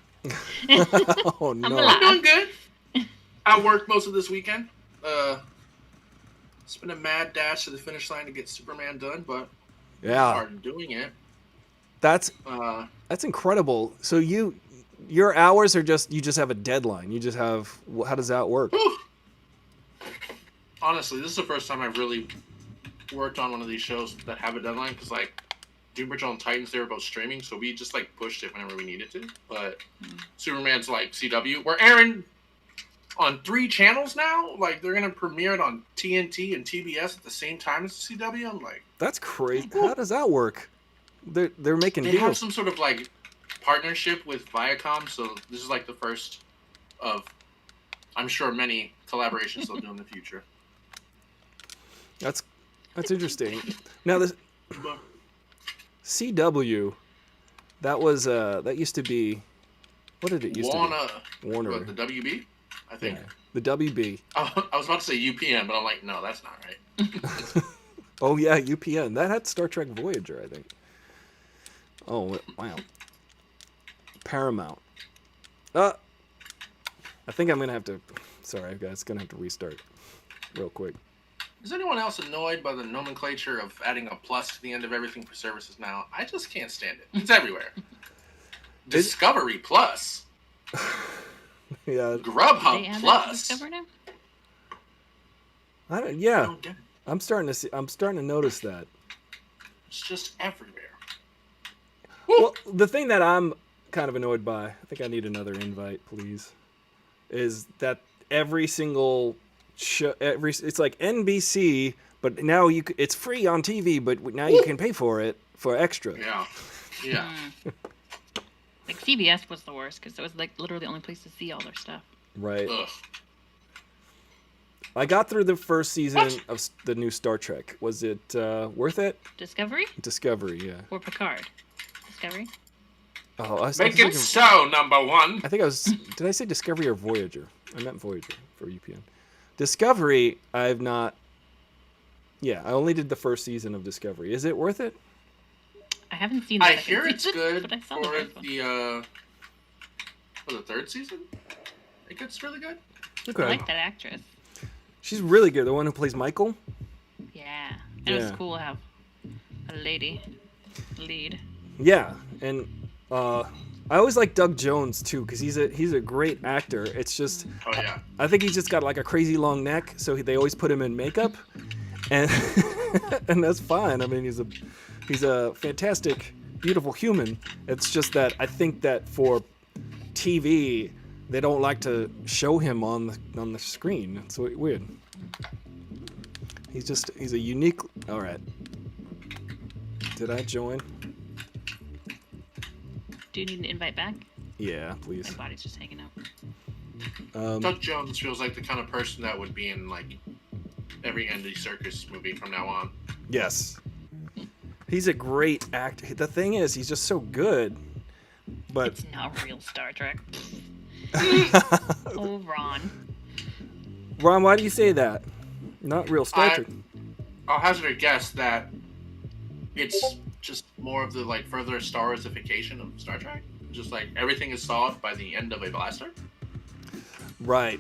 Oh, no. I'm doing good. I worked most of this weekend. It's been a mad dash to the finish line to get Superman done, but Yeah. started doing it. That's incredible. So your hours are you just have a deadline. You just have, how does that work? Whew. Honestly, this is the first time I've really worked on one of these shows that have a deadline, because like Doom Patrol and Titans, they were both streaming, so we just like pushed it whenever we needed to. But Superman's like CW. We're airing on 3 channels now. Like they're gonna premiere it on TNT and TBS at the same time as the CW. I'm like, That's crazy. How does that work? They're making they deals. have some sort of like partnership with Viacom, so this is like the first of, I'm sure, many collaborations they'll do in the future. That's interesting. Now this CW, that used to be, what did it used to be? Warner. What, the WB? I think. Yeah, the WB. I was about to say UPN, but I'm like, no, that's not right. Oh yeah, UPN. That had Star Trek Voyager, I think. Oh wow. Paramount. I think I'm gonna have to. Sorry, guys, gonna have to restart real quick. Is anyone else annoyed by the nomenclature of adding a plus to the end of everything for services now? I just can't stand it. It's everywhere. Discovery Plus. Yeah. Grubhub Plus. Yeah. I'm starting to notice that. It's just everywhere. Well, the thing that I'm kind of annoyed by, I think I need another invite, please, is that every single show, it's like NBC, but now it's free on TV, but now you can pay for it for extra. Yeah. Like CBS was the worst because it was like literally the only place to see all their stuff. Right. Ugh. I got through the first season of the new Star Trek. Was it worth it? Discovery, yeah. or Picard? Discovery. Oh, Make it so, number 1. I think I was. Did I say Discovery or Voyager? I meant Voyager for UPN. Discovery, I've not. Yeah, I only did the first season of Discovery. Is it worth it? I haven't seen. I hear it's good but I saw for the third season. I think it's really good. Okay. I like that actress. She's really good. The one who plays Michael. Yeah, and it was cool to have a lady lead. Yeah, and I always like Doug Jones too because he's a great actor. It's just I think he's just got like a crazy long neck, so they always put him in makeup, and and that's fine. I mean, he's a fantastic, beautiful human. It's just that I think that for TV they don't like to show him on the screen. It's weird. He's a unique. All right. Did I join? Do you need an invite back? Yeah, please. My body's just hanging out. Doug Jones feels like the kind of person that would be in like every Andy Serkis movie from now on. Yes. He's a great actor. The thing is, he's just so good. But it's not real Star Trek. Oh, Ron. Ron, why do you say that? Not real Star Trek. I'll hazard a guess that it's just more of the like further Star Warsification of Star Trek? Just like everything is solved by the end of a blaster? Right.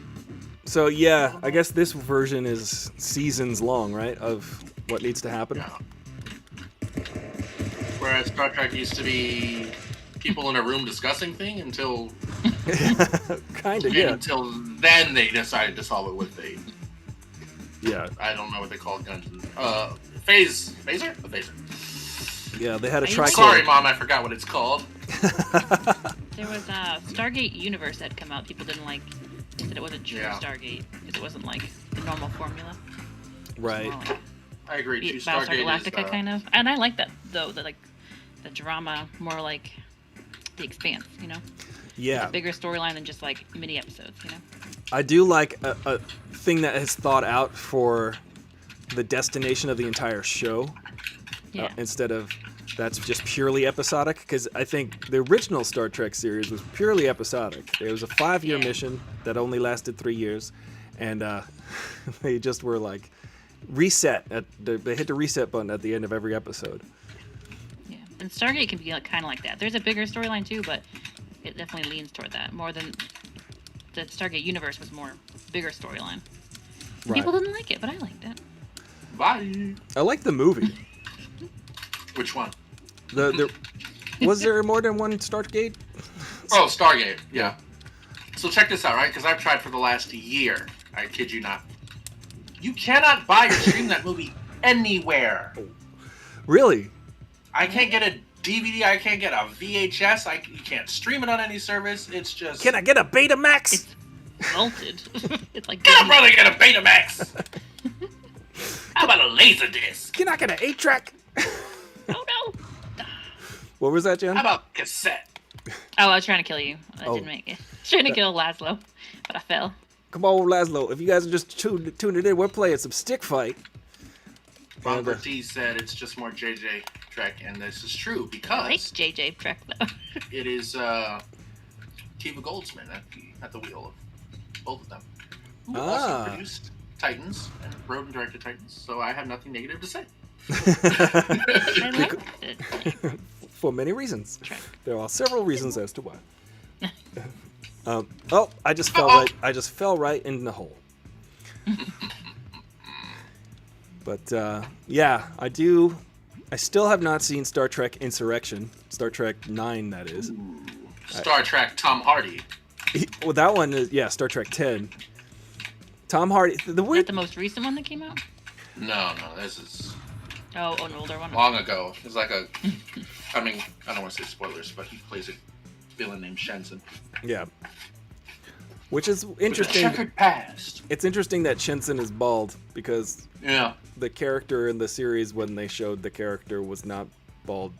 So yeah, I guess this version is seasons long, right? Of what needs to happen. Yeah. Whereas Star Trek used to be people in a room discussing thing until kind of, yeah. Until then they decided to solve it with a I don't know what they call guns. Phaser? A phaser. Yeah, they had a tricorder. Sorry, Mom, I forgot what it's called. There was Stargate Universe that come out. People didn't like. They said it wasn't true Stargate because it wasn't like the normal formula. Right. Like I agree. Battlestar Galactica kind of, and I like that though. The drama, more like The Expanse, you know. Yeah. It's a bigger storyline than just like mini episodes, you know. I do like a thing that is thought out for the destination of the entire show. Yeah. Instead of that's just purely episodic, because I think the original Star Trek series was purely episodic. It was a 5-year mission that only lasted 3 years, and they just were like reset. They hit the reset button at the end of every episode. Yeah, and Stargate can be like, kind of like that. There's a bigger storyline too, but it definitely leans toward that more than the Stargate universe was more bigger storyline. Right. People didn't like it, but I liked it. Bye. I like the movie. Which one? Was there more than one Stargate? Oh, Stargate. Yeah. So check this out, right? Because I've tried for the last year. I kid you not. You cannot buy or stream that movie anywhere. Really? I can't get a DVD. I can't get a VHS. You can't stream it on any service. It's just. Can I get a Betamax? It's vaulted. It's like Get a brother, get a Betamax. How about a Laserdisc? Can I get an 8-track? Oh no! What was that, Jen? How about cassette? Oh, I was trying to kill you. I didn't make it. Trying to kill Laszlo, but I fell. Come on, Laszlo. If you guys are just tuning in, we're playing some stick fight. Ron Ortiz said it's just more JJ Trek, and this is true because I like JJ Trek though. it is Kiva Goldsman at the wheel of both of them, who also produced Titans and wrote and directed Titans. So I have nothing negative to say. I liked it. For many reasons. Trek. There are several reasons as to why. I just fell right. I just fell right in the hole. But yeah, I do. I still have not seen Star Trek Insurrection. Star Trek 9, that is. Ooh. Star Trek Tom Hardy. Well, that one is Star Trek 10. Tom Hardy. Is that the most recent one that came out? No, this is. Oh, an older one. Long ago. It's like a. I mean, I don't want to say spoilers, but he plays a villain named Henson. Yeah. Which is interesting. With a checkered past. It's interesting that Henson is bald because the character in the series, when they showed the character, was not bald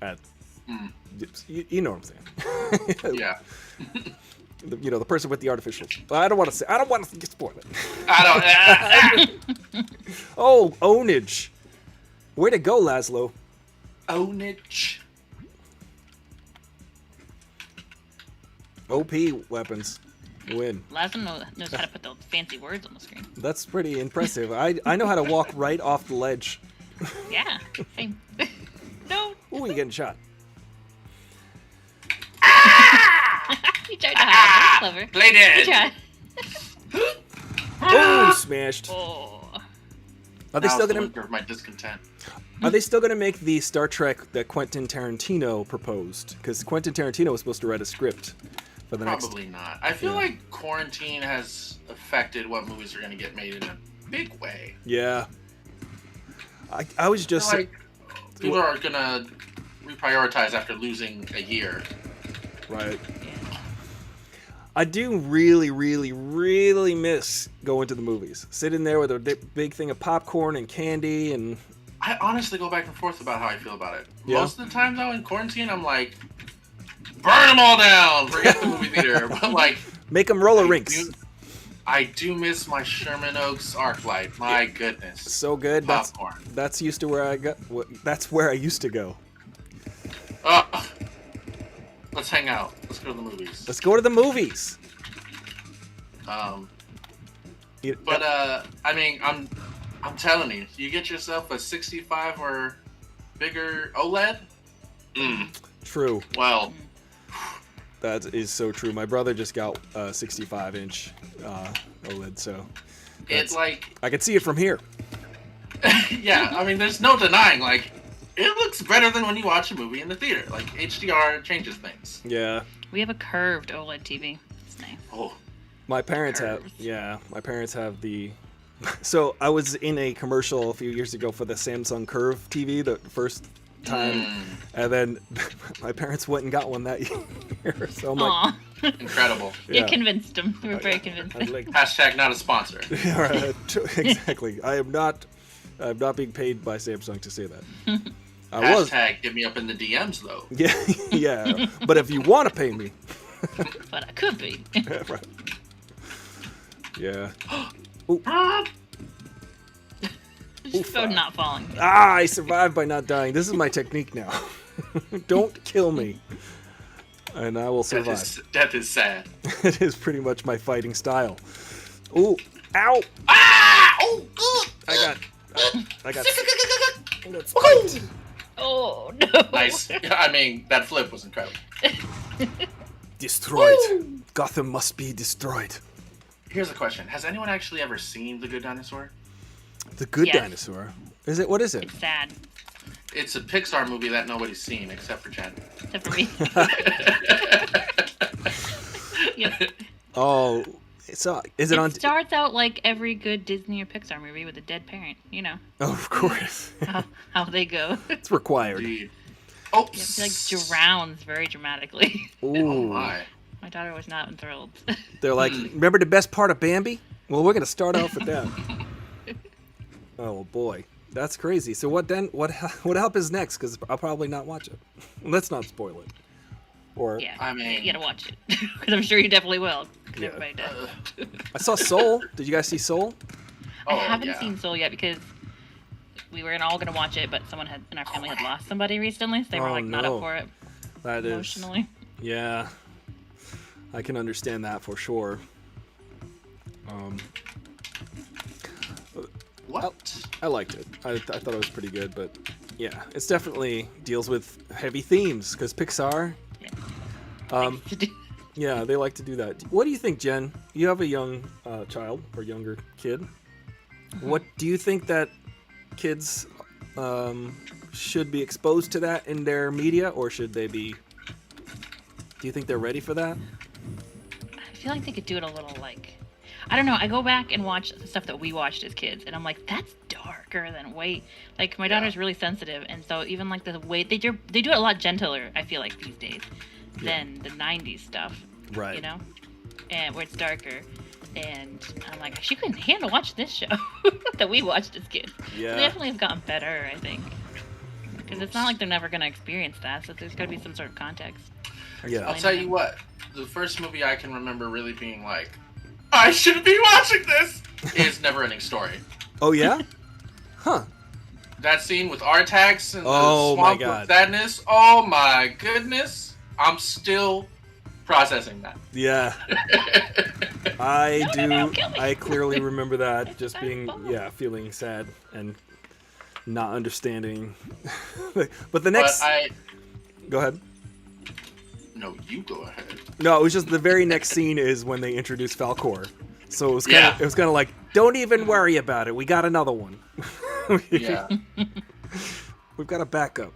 at. You know what I'm saying? Yeah. The person with the artificial. I don't want to spoil it. I don't. Oh, ownage. Way to go, Laszlo. Ownage. OP weapons. Win. Laszlo knows how to put those fancy words on the screen. That's pretty impressive. I know how to walk right off the ledge. Yeah, same. No. Ooh, you getting shot. You tried to hide. That's clever. Play dead. You tried. Oh, smashed. Oh. Are they still gonna? My discontent. Are they still gonna make the Star Trek that Quentin Tarantino proposed? Because Quentin Tarantino was supposed to write a script for the next. Probably not. I feel like quarantine has affected what movies are gonna get made in a big way. Yeah. I was just like people are gonna reprioritize after losing a year. Right. I do really, really, really miss going to the movies. Sitting there with a big thing of popcorn and candy and... I honestly go back and forth about how I feel about it. Yeah. Most of the time, though, in quarantine, I'm like, burn them all down! Forget the movie theater. But, like... Make them roller rinks. I do miss my Sherman Oaks ArcLight. My goodness. So good. Popcorn. That's used to where I got... That's where I used to go. Let's hang out. Let's go to the movies. Let's go to the movies. I mean, I'm telling you, you get yourself a 65 or bigger OLED. True. Well, That is so true. My brother just got a 65-inch OLED, so it's like I can see it from here. yeah. I mean, there's no denying. Like, it looks better than when you watch a movie in the theater. Like HDR changes things. Yeah. We have a curved OLED TV. It's nice. Oh, My parents have. Yeah, my parents have the. So I was in a commercial a few years ago for the Samsung Curve TV, the first time, and then my parents went and got one that year. So I'm like, incredible. You convinced them. You were very convincing. like, Hashtag not a sponsor. yeah, right, exactly. I am not being paid by Samsung to say that. I was. Hashtag get me up in the DMs though. Yeah, yeah. But if you want to pay me. But I could be. Yeah, right. Yeah. Just phone not falling. Ah, I survived by not dying. This is my technique now. Don't kill me. And I will survive. Death is sad. It is pretty much my fighting style. Ooh, ow! Ah! Oh, I got. Let's fight. Oh no! nice. I mean, that flip was incredible. Destroyed. Gotham must be destroyed. Here's a question: has anyone actually ever seen The Good Dinosaur? The Good Yes. Dinosaur. Is it? What is it? It's sad. It's a Pixar movie that nobody's seen except for Chad. Except for me. Yep. Oh, so is it on? It starts out like every good Disney or Pixar movie with a dead parent. You know Oh, of course. how they go. It's required. Indeed. Oh, Yep, he like drowns very dramatically. oh Ooh. my! My daughter was not enthralled. They're like, remember the best part of Bambi? Well, we're gonna start off with that. Oh boy, that's crazy. So what then? What help is next? Because I'll probably not watch it. Let's not spoil it. Or Yeah, I mean- you gotta watch it because I'm sure you definitely will. 'Cause Yeah. everybody does. I saw Soul. Did you guys see Soul? Oh, I haven't yeah. seen Soul yet because we were all gonna watch it, but someone in our family had lost somebody recently, so they were Oh, like not no. up for it That is. emotionally. Yeah, I can understand that for sure. What? I liked it. I thought it was pretty good, but yeah, it's definitely deals with heavy themes because Pixar. Yeah. To do- Yeah, they like to do that. What do you think, Jen? You have a young child or younger kid. What do you think that kids should be exposed to that in their media, or should they be? Do you think they're ready for that? I feel like they could do it a little like, I don't know. I go back and watch the stuff that we watched as kids, and I'm like, that's darker than like my daughter's really sensitive, and so even like the way they do it a lot gentler. I feel like these days than the '90s stuff, Right. You know, and where it's darker. And I'm like, she couldn't handle watching this show that we watched as kids. Yeah. So they definitely have gotten better, I think, because it's not like they're never gonna experience that. So there's got to be some sort of context. Yeah. I'll tell you what. The first movie I can remember really being like, I shouldn't be watching this, is Neverending Story. Oh yeah. Huh. That scene with Artax and Oh, the my swamp God. of sadness. Oh my goodness. I'm still processing that. Yeah. I do. no, kill me. I clearly remember that just It's being, fun. yeah, feeling sad and not understanding. But the next, But go ahead. no, you go ahead. No, it was just the very next scene is when they introduced Falcor. So it was kind Yeah. of, like, don't even worry about it. We got another one. Yeah. We've got a backup.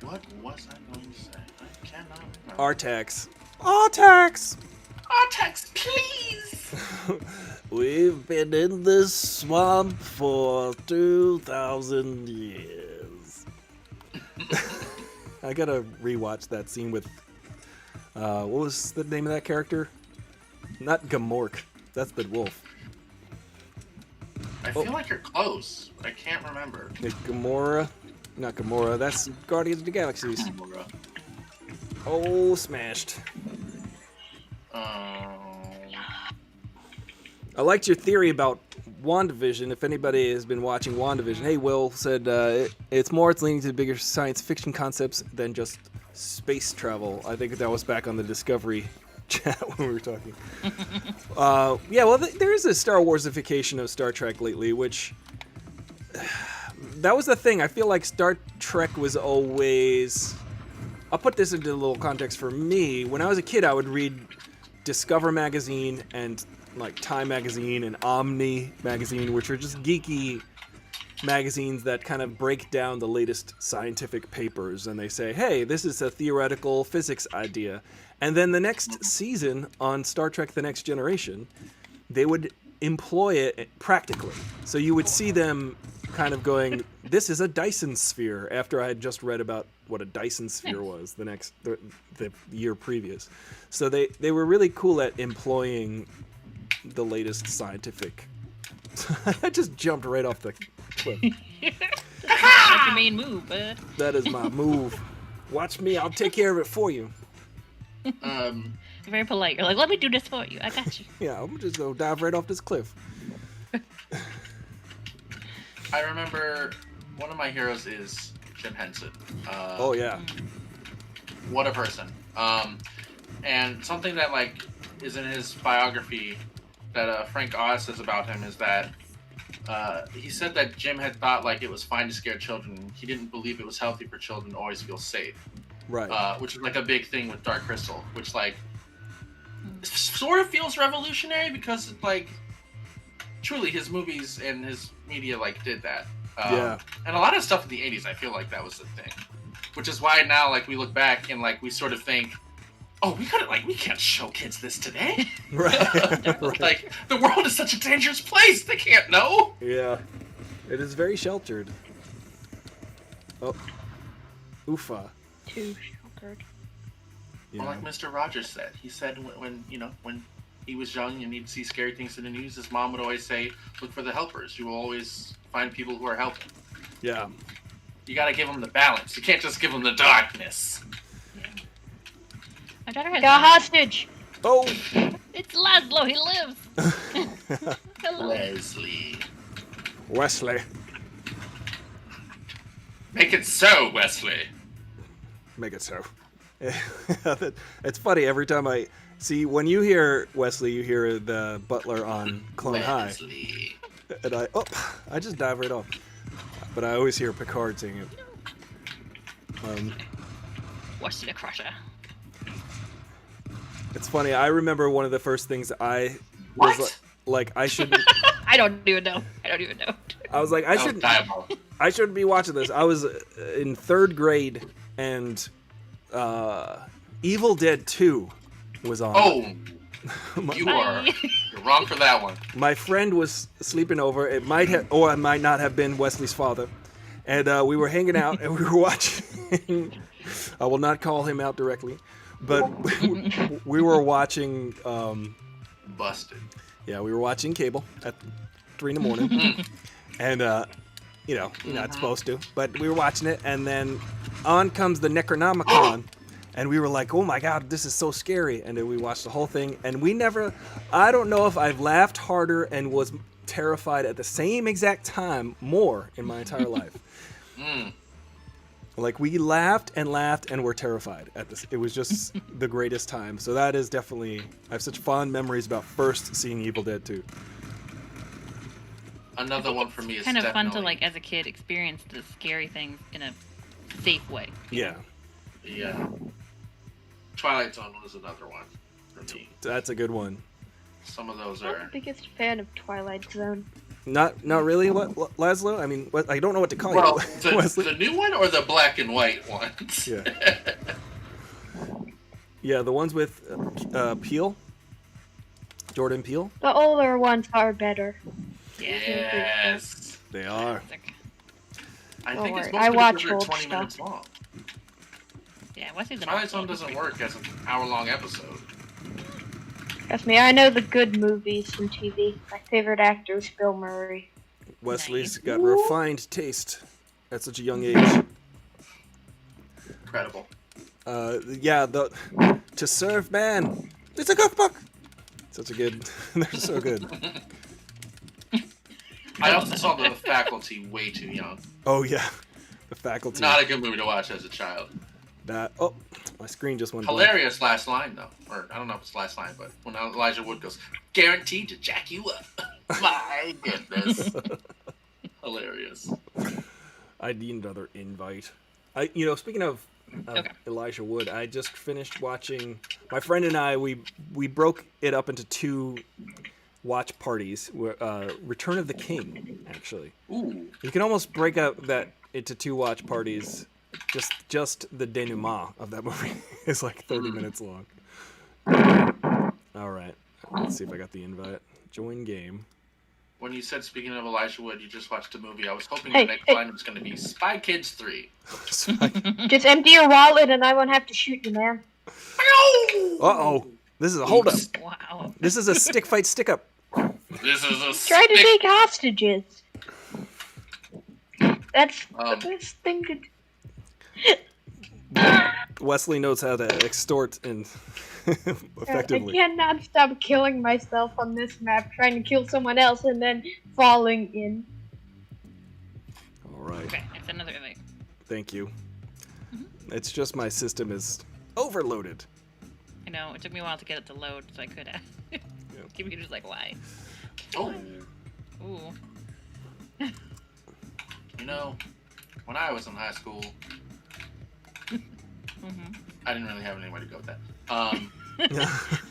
What was I going to say? I cannot remember. Artax. Artax! Artax, please! We've been in this swamp for 2,000 years. I gotta rewatch that scene with, what was the name of that character? Not Gamork. That's the wolf. I feel like you're close, but I can't remember. It's Gamora. Not Gamora. That's Guardians of the Galaxies. Oh, smashed. I liked your theory about WandaVision. If anybody has been watching WandaVision, hey, Will said it's leaning to bigger science fiction concepts than just space travel. I think that was back on the Discovery chat when we were talking. Yeah, well, there is a Star Warsification of Star Trek lately, which that was the thing. I feel like Star Trek was always. I'll put this into a little context for me. When I was a kid, I would read Discover magazine and like Time magazine and Omni magazine, which are just geeky magazines that kind of break down the latest scientific papers, and they say, hey, this is a theoretical physics idea. And then the next season on Star Trek The Next Generation, they would employ it practically. So you would see them kind of going, this is a Dyson sphere, after I had just read about what a Dyson sphere was the year previous. So they were really cool at employing the latest scientific. I just jumped right off the cliff. That's your main move, bud. That is my move. Watch me, I'll take care of it for you. You're very polite. You're like, let me do this for you. I got you. Yeah, I'm just gonna dive right off this cliff. I remember one of my heroes is Jim Henson. Oh yeah. What a person. And something that like is in his biography that Frank Oz says about him is that he said that Jim had thought like it was fine to scare children. He didn't believe it was healthy for children to always feel safe. Right. Which is like a big thing with Dark Crystal, which like sort of feels revolutionary because like truly his movies and his media like did that. Yeah. And a lot of stuff in the 80s, I feel like that was the thing. Which is why now like we look back and like we sort of think, oh, we can't show kids this today. Right. Right. Like the world is such a dangerous place. They can't know. Yeah. It is very sheltered. Oh. Oofa. Too sheltered. Yeah. Or like Mr. Rogers said. He said when he was young and he'd see scary things in the news, his mom would always say, look for the helpers. You will always find people who are helping. Yeah. You gotta give them the balance. You can't just give them the darkness. Yeah. My daughter has Got hostage. Oh. It's Laszlo. He lives. Hello. Leslie. Wesley. Make it so, Wesley. Make it so. It's funny every time I see when you hear Wesley, you hear the butler on Clone Wesley. High, and I just dive right off. But I always hear Picard sing it. Wesley Crusher. It's funny. I remember one of the first things I was What? like I shouldn't. I don't even know. I was like I shouldn't be watching this. I was in 3rd grade and Evil Dead 2 was on. Oh, you're Bye. wrong for that one. My friend was sleeping over. It might have, or it might not have been Wesley's father. And we were hanging out and we were watching. I will not call him out directly, but we were watching. Busted. Yeah, we were watching cable at 3 in the morning, and you're not supposed to, but we were watching it, and then on comes the Necronomicon. And we were like, oh my God, this is so scary. And then we watched the whole thing. And I don't know if I've laughed harder and was terrified at the same exact time more in my entire life. Like we laughed and were terrified at this. It was just the greatest time. So that is definitely, I have such fond memories about first seeing Evil Dead 2. Another one for me is kind of definitely... fun to like as a kid experience the scary things in a safe way. Yeah. Yeah. Twilight Zone was another one for me. That's a good one. Some of those I'm the are... biggest fan of Twilight Zone. Not really, Laszlo? I mean, I don't know what to call Well, you. Wesley? the new one or the black and white ones? Yeah. Yeah, the ones with Peele. Jordan Peele. The older ones are better. Yes. They are. I Don't think it's worry, I supposed watch to be old 20 stuff. minutes long. Yeah, Wesley's an Twilight Zone doesn't work as an hour-long episode. Trust me, I know the good movies from TV. My favorite actor is Bill Murray. Wesley's got refined taste at such a young age. Incredible. Yeah, To Serve Man. It's a cookbook. Such a good. They're so good. I also saw The Faculty way too young. Oh yeah, The Faculty. Not a good movie to watch as a child. My screen just went blank. Hilarious last line, though. Or, I don't know if it's last line, but when Elijah Wood goes, guaranteed to jack you up. My goodness. Hilarious. I need another invite. Speaking of Elijah Wood, I just finished watching. My friend and I, we broke it up into 2 watch parties. Return of the King, actually. Ooh. You can almost break up that into 2 watch parties. Just the denouement of that movie is like 30 minutes long. All right, let's see if I got the invite. Join game. When you said, speaking of Elijah Wood, you just watched a movie, I was hoping the next line was going to be Spy Kids 3. Just empty your wallet and I won't have to shoot you, man. Uh-oh. This is a hold up. Wow. This is a stick fight stick up. This is a Try to take hostages. That's the best thing to do. Wesley knows how to extort and effectively. I cannot stop killing myself on this map, trying to kill someone else and then falling in. All right. Okay, it's another invite. Thank you. It's just my system is overloaded. I know, it took me a while to get it to load, so I could Computer's like, why? Oh. Ooh. When I was in high school, I didn't really have anywhere to go with that. I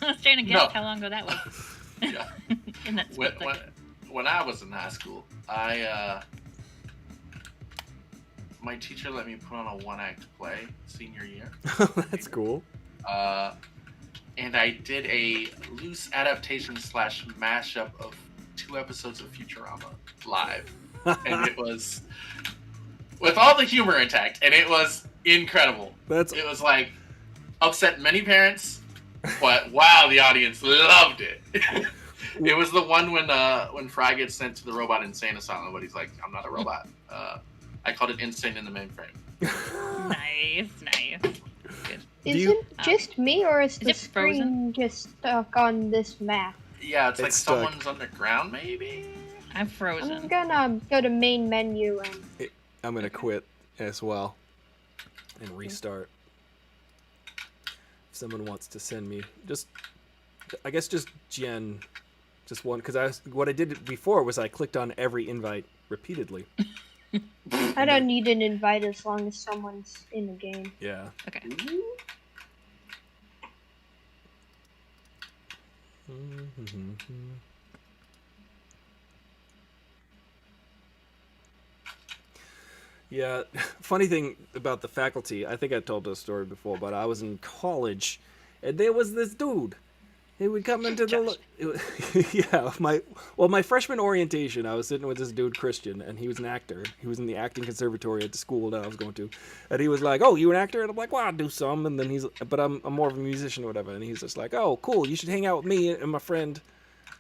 was trying to guess how long ago that was. Yeah. In that split second. When I was in high school, my teacher let me put on a 1-act play senior year. That's cool. And I did a loose adaptation / mashup of 2 episodes of Futurama live. And it was with all the humor intact, and it was incredible. It was like upset many parents, but wow, the audience loved it. It was the one when Fry gets sent to the robot insane asylum, but he's like, I'm not a robot. I called it Insane in the Mainframe. Nice. Good. Is it just me, or is the screen frozen? just stuck on this map? Yeah, it's like stuck. someone's underground, maybe? I'm frozen. I'm gonna go to main menu and... I'm going to quit as well and restart. If someone wants to send me, just Jen, just one, because what I did before was I clicked on every invite repeatedly. I don't need an invite as long as someone's in the game. Yeah. Okay. Yeah, funny thing about the faculty, I think I told this story before, but I was in college, and there was this dude. He would come into the... my freshman orientation, I was sitting with this dude, Christian, and he was an actor. He was in the acting conservatory at the school that I was going to. And he was like, oh, you an actor? And I'm like, well, I'll do some. And then but I'm more of a musician or whatever. And he's just like, oh, cool, you should hang out with me and my friend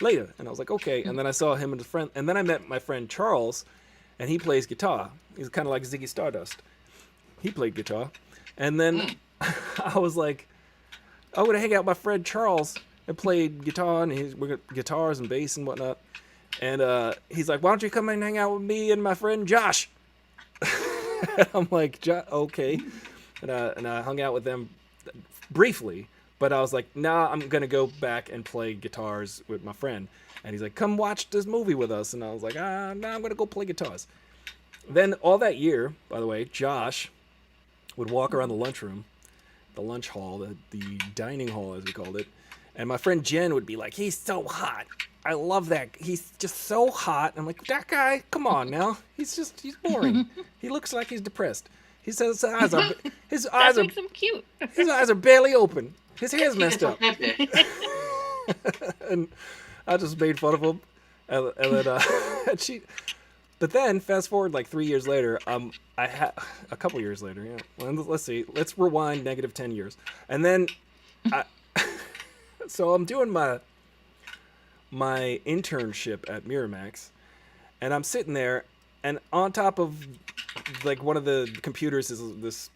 later. And I was like, okay. And then I saw him and his friend, and then I met my friend Charles, and he plays guitar. He's kind of like Ziggy Stardust. He played guitar. And then I was like, I'm going to hang out with my friend Charles and played guitar, and we got guitars and bass and whatnot. And he's like, why don't you come and hang out with me and my friend Josh? I'm like, okay. And I hung out with them briefly, but I was like, nah, I'm going to go back and play guitars with my friend. And he's like, come watch this movie with us. And I was like, nah, I'm going to go play guitars. Then all that year, by the way, Josh would walk around the lunchroom, the lunch hall, the dining hall as we called it. And my friend Jen would be like, he's so hot. I love that. He's just so hot. I'm like, that guy, come on now. He's boring. He looks like he's depressed. He says his eyes Makes him cute. His eyes are barely open. His hair's messed up. And I just made fun of him. And then but then fast forward like 3 years later, I had a couple years later, yeah. Well, let's see. Let's rewind negative 10 years. And then so I'm doing my internship at Miramax, and I'm sitting there, and on top of like one of the computers is this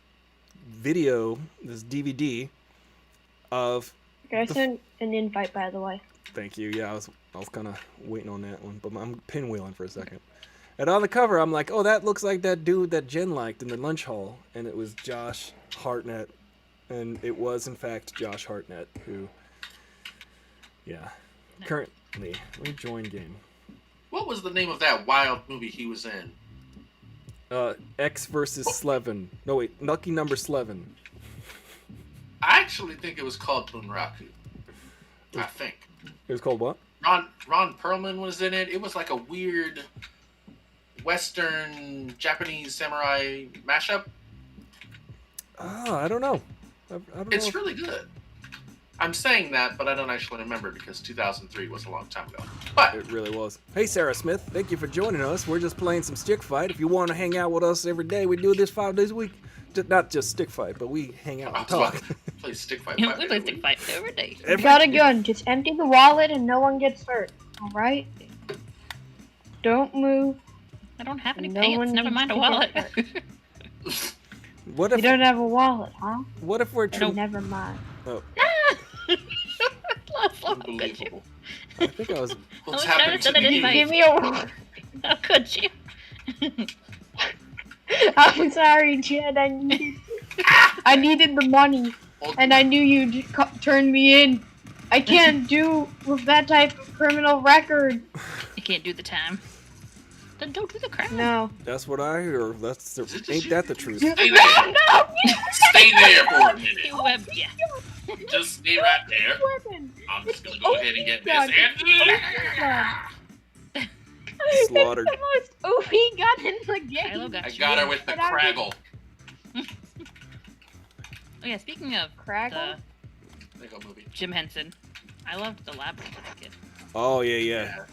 DVD of. Okay, I sent an invite, by the way. Thank you. Yeah, I was kind of waiting on that one, but I'm pinwheeling for a second. And on the cover, I'm like, oh, that looks like that dude that Jen liked in the lunch hall. And it was Josh Hartnett. And it was, in fact, Josh Hartnett, who, currently, rejoin game. What was the name of that wild movie he was in? X versus Slevin. No, wait, Lucky Number Slevin. I actually think it was called Bunraku. I think. It was called what? Ron Perlman was in it. It was like a weird Western Japanese samurai mashup. Oh, I don't know. I don't It's know. really good. I'm saying that, but I don't actually remember because 2003 was a long time ago. But It really was. Hey, Sarah Smith, thank you for joining us. We're just playing some stick fight. If you want to hang out with us every day, we do this 5 days a week. Not just stick fight, but we hang out and talk. Play stick fight. We play stick fight every day. You got a gun. Just empty the wallet and no one gets hurt. All right. Don't move. I don't have any No pants. one Never needs mind a to wallet. get What You if? don't have a wallet, huh? What if we're true? Never mind. Oh, Unbelievable. I think I was. What's I was happening trying to to the send it game? in Give me a wallet. How could you? I'm sorry, Jed. I needed the money, and I knew you'd turn me in. I can't do with that type of criminal record. You can't do the time. Then don't do the crime. No. That's what I hear. Ain't that the truth? Stay there. Stay there for a minute. He webbed ya. Just stay right there. Weapon. I'm just gonna go ahead and get this God. and Slaughtered. The most OP gun in the game. Kylo got I you. got her with the And I craggle. Oh yeah, speaking of Craggle? Lego movie. Jim Henson, I loved the Labyrinth as a kid. Oh yeah.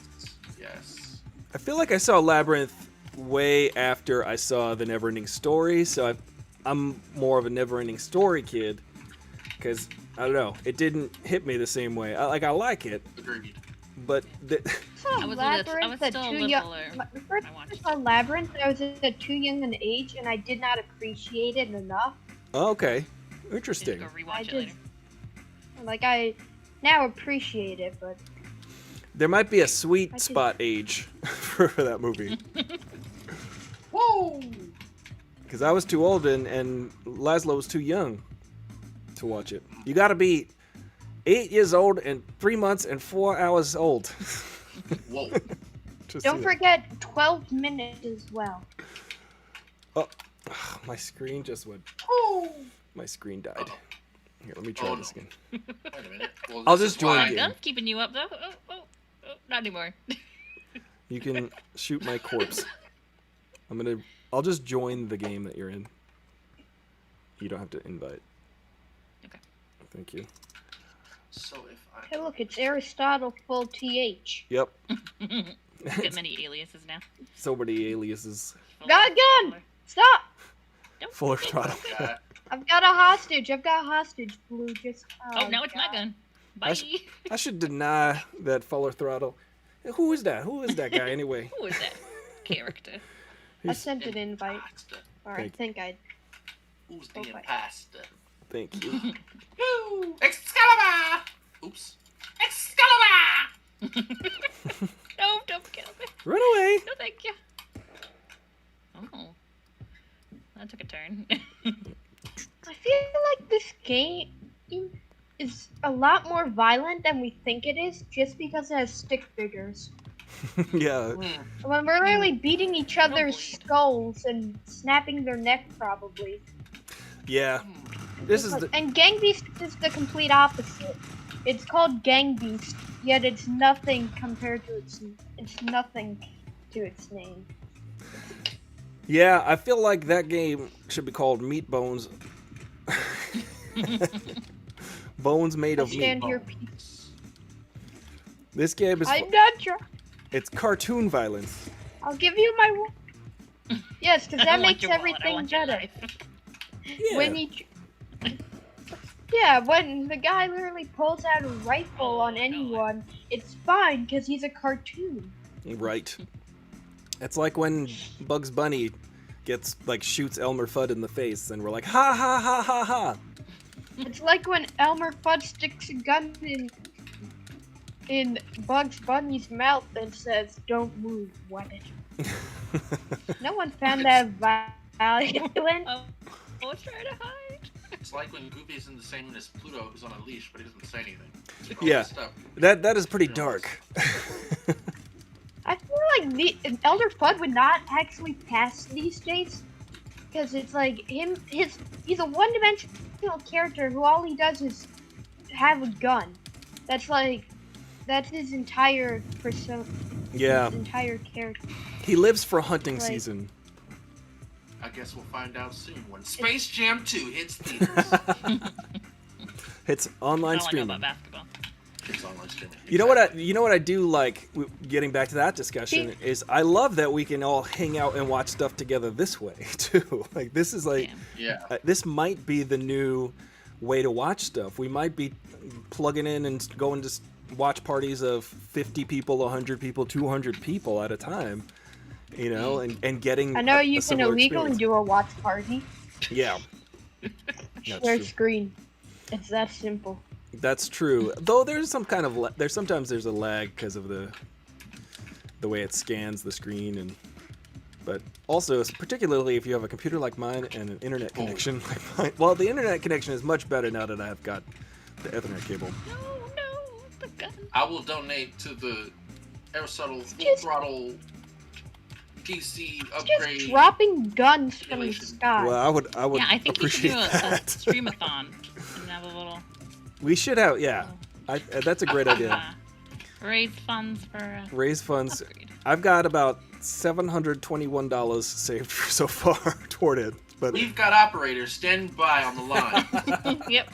Yes. I feel like I saw Labyrinth way after I saw The Neverending Story, so I'm more of a Neverending Story kid. Because I don't know, it didn't hit me the same way. I like it, Agreed. but I was still a little young. older. The first I time I watched saw Labyrinth, I was at too young an age, and I did not appreciate it enough. okay, Just interesting. go I rewatch it just, later. like, I now appreciate it, but There might be a sweet I just- spot age for that movie. Whoa! Because I was too old and Laszlo was too young to watch it. You gotta be 8 years old and 3 months and 4 hours old. Whoa! to see don't that. forget 12 minutes as well. Oh, my screen just went. Oh! My screen died. Uh-oh. Here, let me try Oh, this no. again. Wait a minute. Well, I'll this just is join why- again. Gun's keeping you up though. Oh, not anymore. You can shoot my corpse. I'll just join the game that you're in. You don't have to invite. Okay. Thank you. So if I Hey, look, it's Aristotle full TH. Yep. Get many aliases now. So many aliases. Got a gun! Stop! Don't- Fuller throttle. got I've got a hostage. Blue. Just. Oh, now it's my God. gun. I Bye. I should deny that Fuller throttle. Who is that? Who is that guy anyway? Who is that character? I He's- sent an invite. pasta. Or I Thank you. think I. Who's the Okay. pasta? Thank you. Woo! Excalibur! Oops. Excalibur! No, don't kill me. Run away. No, thank you. Oh, that took a turn. I feel like this game is a lot more violent than we think it is, just because it has stick figures. Yeah. When we're really beating each other's bleed. skulls and snapping their neck, probably. Yeah. This is the. And Gang Beast is the complete opposite. It's called Gang Beast, yet it's nothing compared to it's nothing to its name. Yeah, I feel like that game should be called Meat Bones. Bones made I of meat. stand here, people. This game is. I'm not sure. It's cartoon violence. I'll give you my. Yes, because I that don't want makes your wallet, I everything want your better. life. Yeah. When you. Yeah, when the guy literally pulls out a rifle on anyone, it's fine because he's a cartoon. Right. It's like when Bugs Bunny shoots Elmer Fudd in the face, and we're like, ha ha ha ha ha. It's like when Elmer Fudd sticks a gun in Bugs Bunny's mouth and says, "Don't move, weapon." No one found that violent. Oh, let's try to hide. It's like when Goofy's in the same room as Pluto, who's on a leash, but he doesn't say anything. Yeah. That is pretty dark. I feel like Elder Fudd would not actually pass these days, because it's like he's a one-dimensional character who all he does is have a gun. That's his entire persona. Yeah. His entire character. He lives for hunting season. I guess we'll find out soon when Space Jam 2 hits theaters. It's online That's all I know streaming. about basketball. It's online streaming. You know what I do like, getting back to that discussion, is I love that we can all hang out and watch stuff together this way too. Like this is like, this might be the new way to watch stuff. We might be plugging in and going to watch parties of 50 people, 100 people, 200 people at a time, you know, and getting. I know you a can illegally do a watch party. Yeah. Share screen. It's that simple. That's true. Though there's some kind of sometimes there's a lag because of the way it scans the screen, but also particularly if you have a computer like mine and an internet connection like mine. Well, the internet connection is much better now that I've got the Ethernet cable. No, the gun. I will donate to the Aristotle Full Throttle PC upgrade. Just dropping guns from the sky. Well, I would Yeah, I think you should appreciate do a that. streamathon and have a little. We should have, that's a great idea. Raise funds for. Raise funds. Upgrade. I've got about $721 saved so far toward it. But we've got operators standing by on the line. Yep.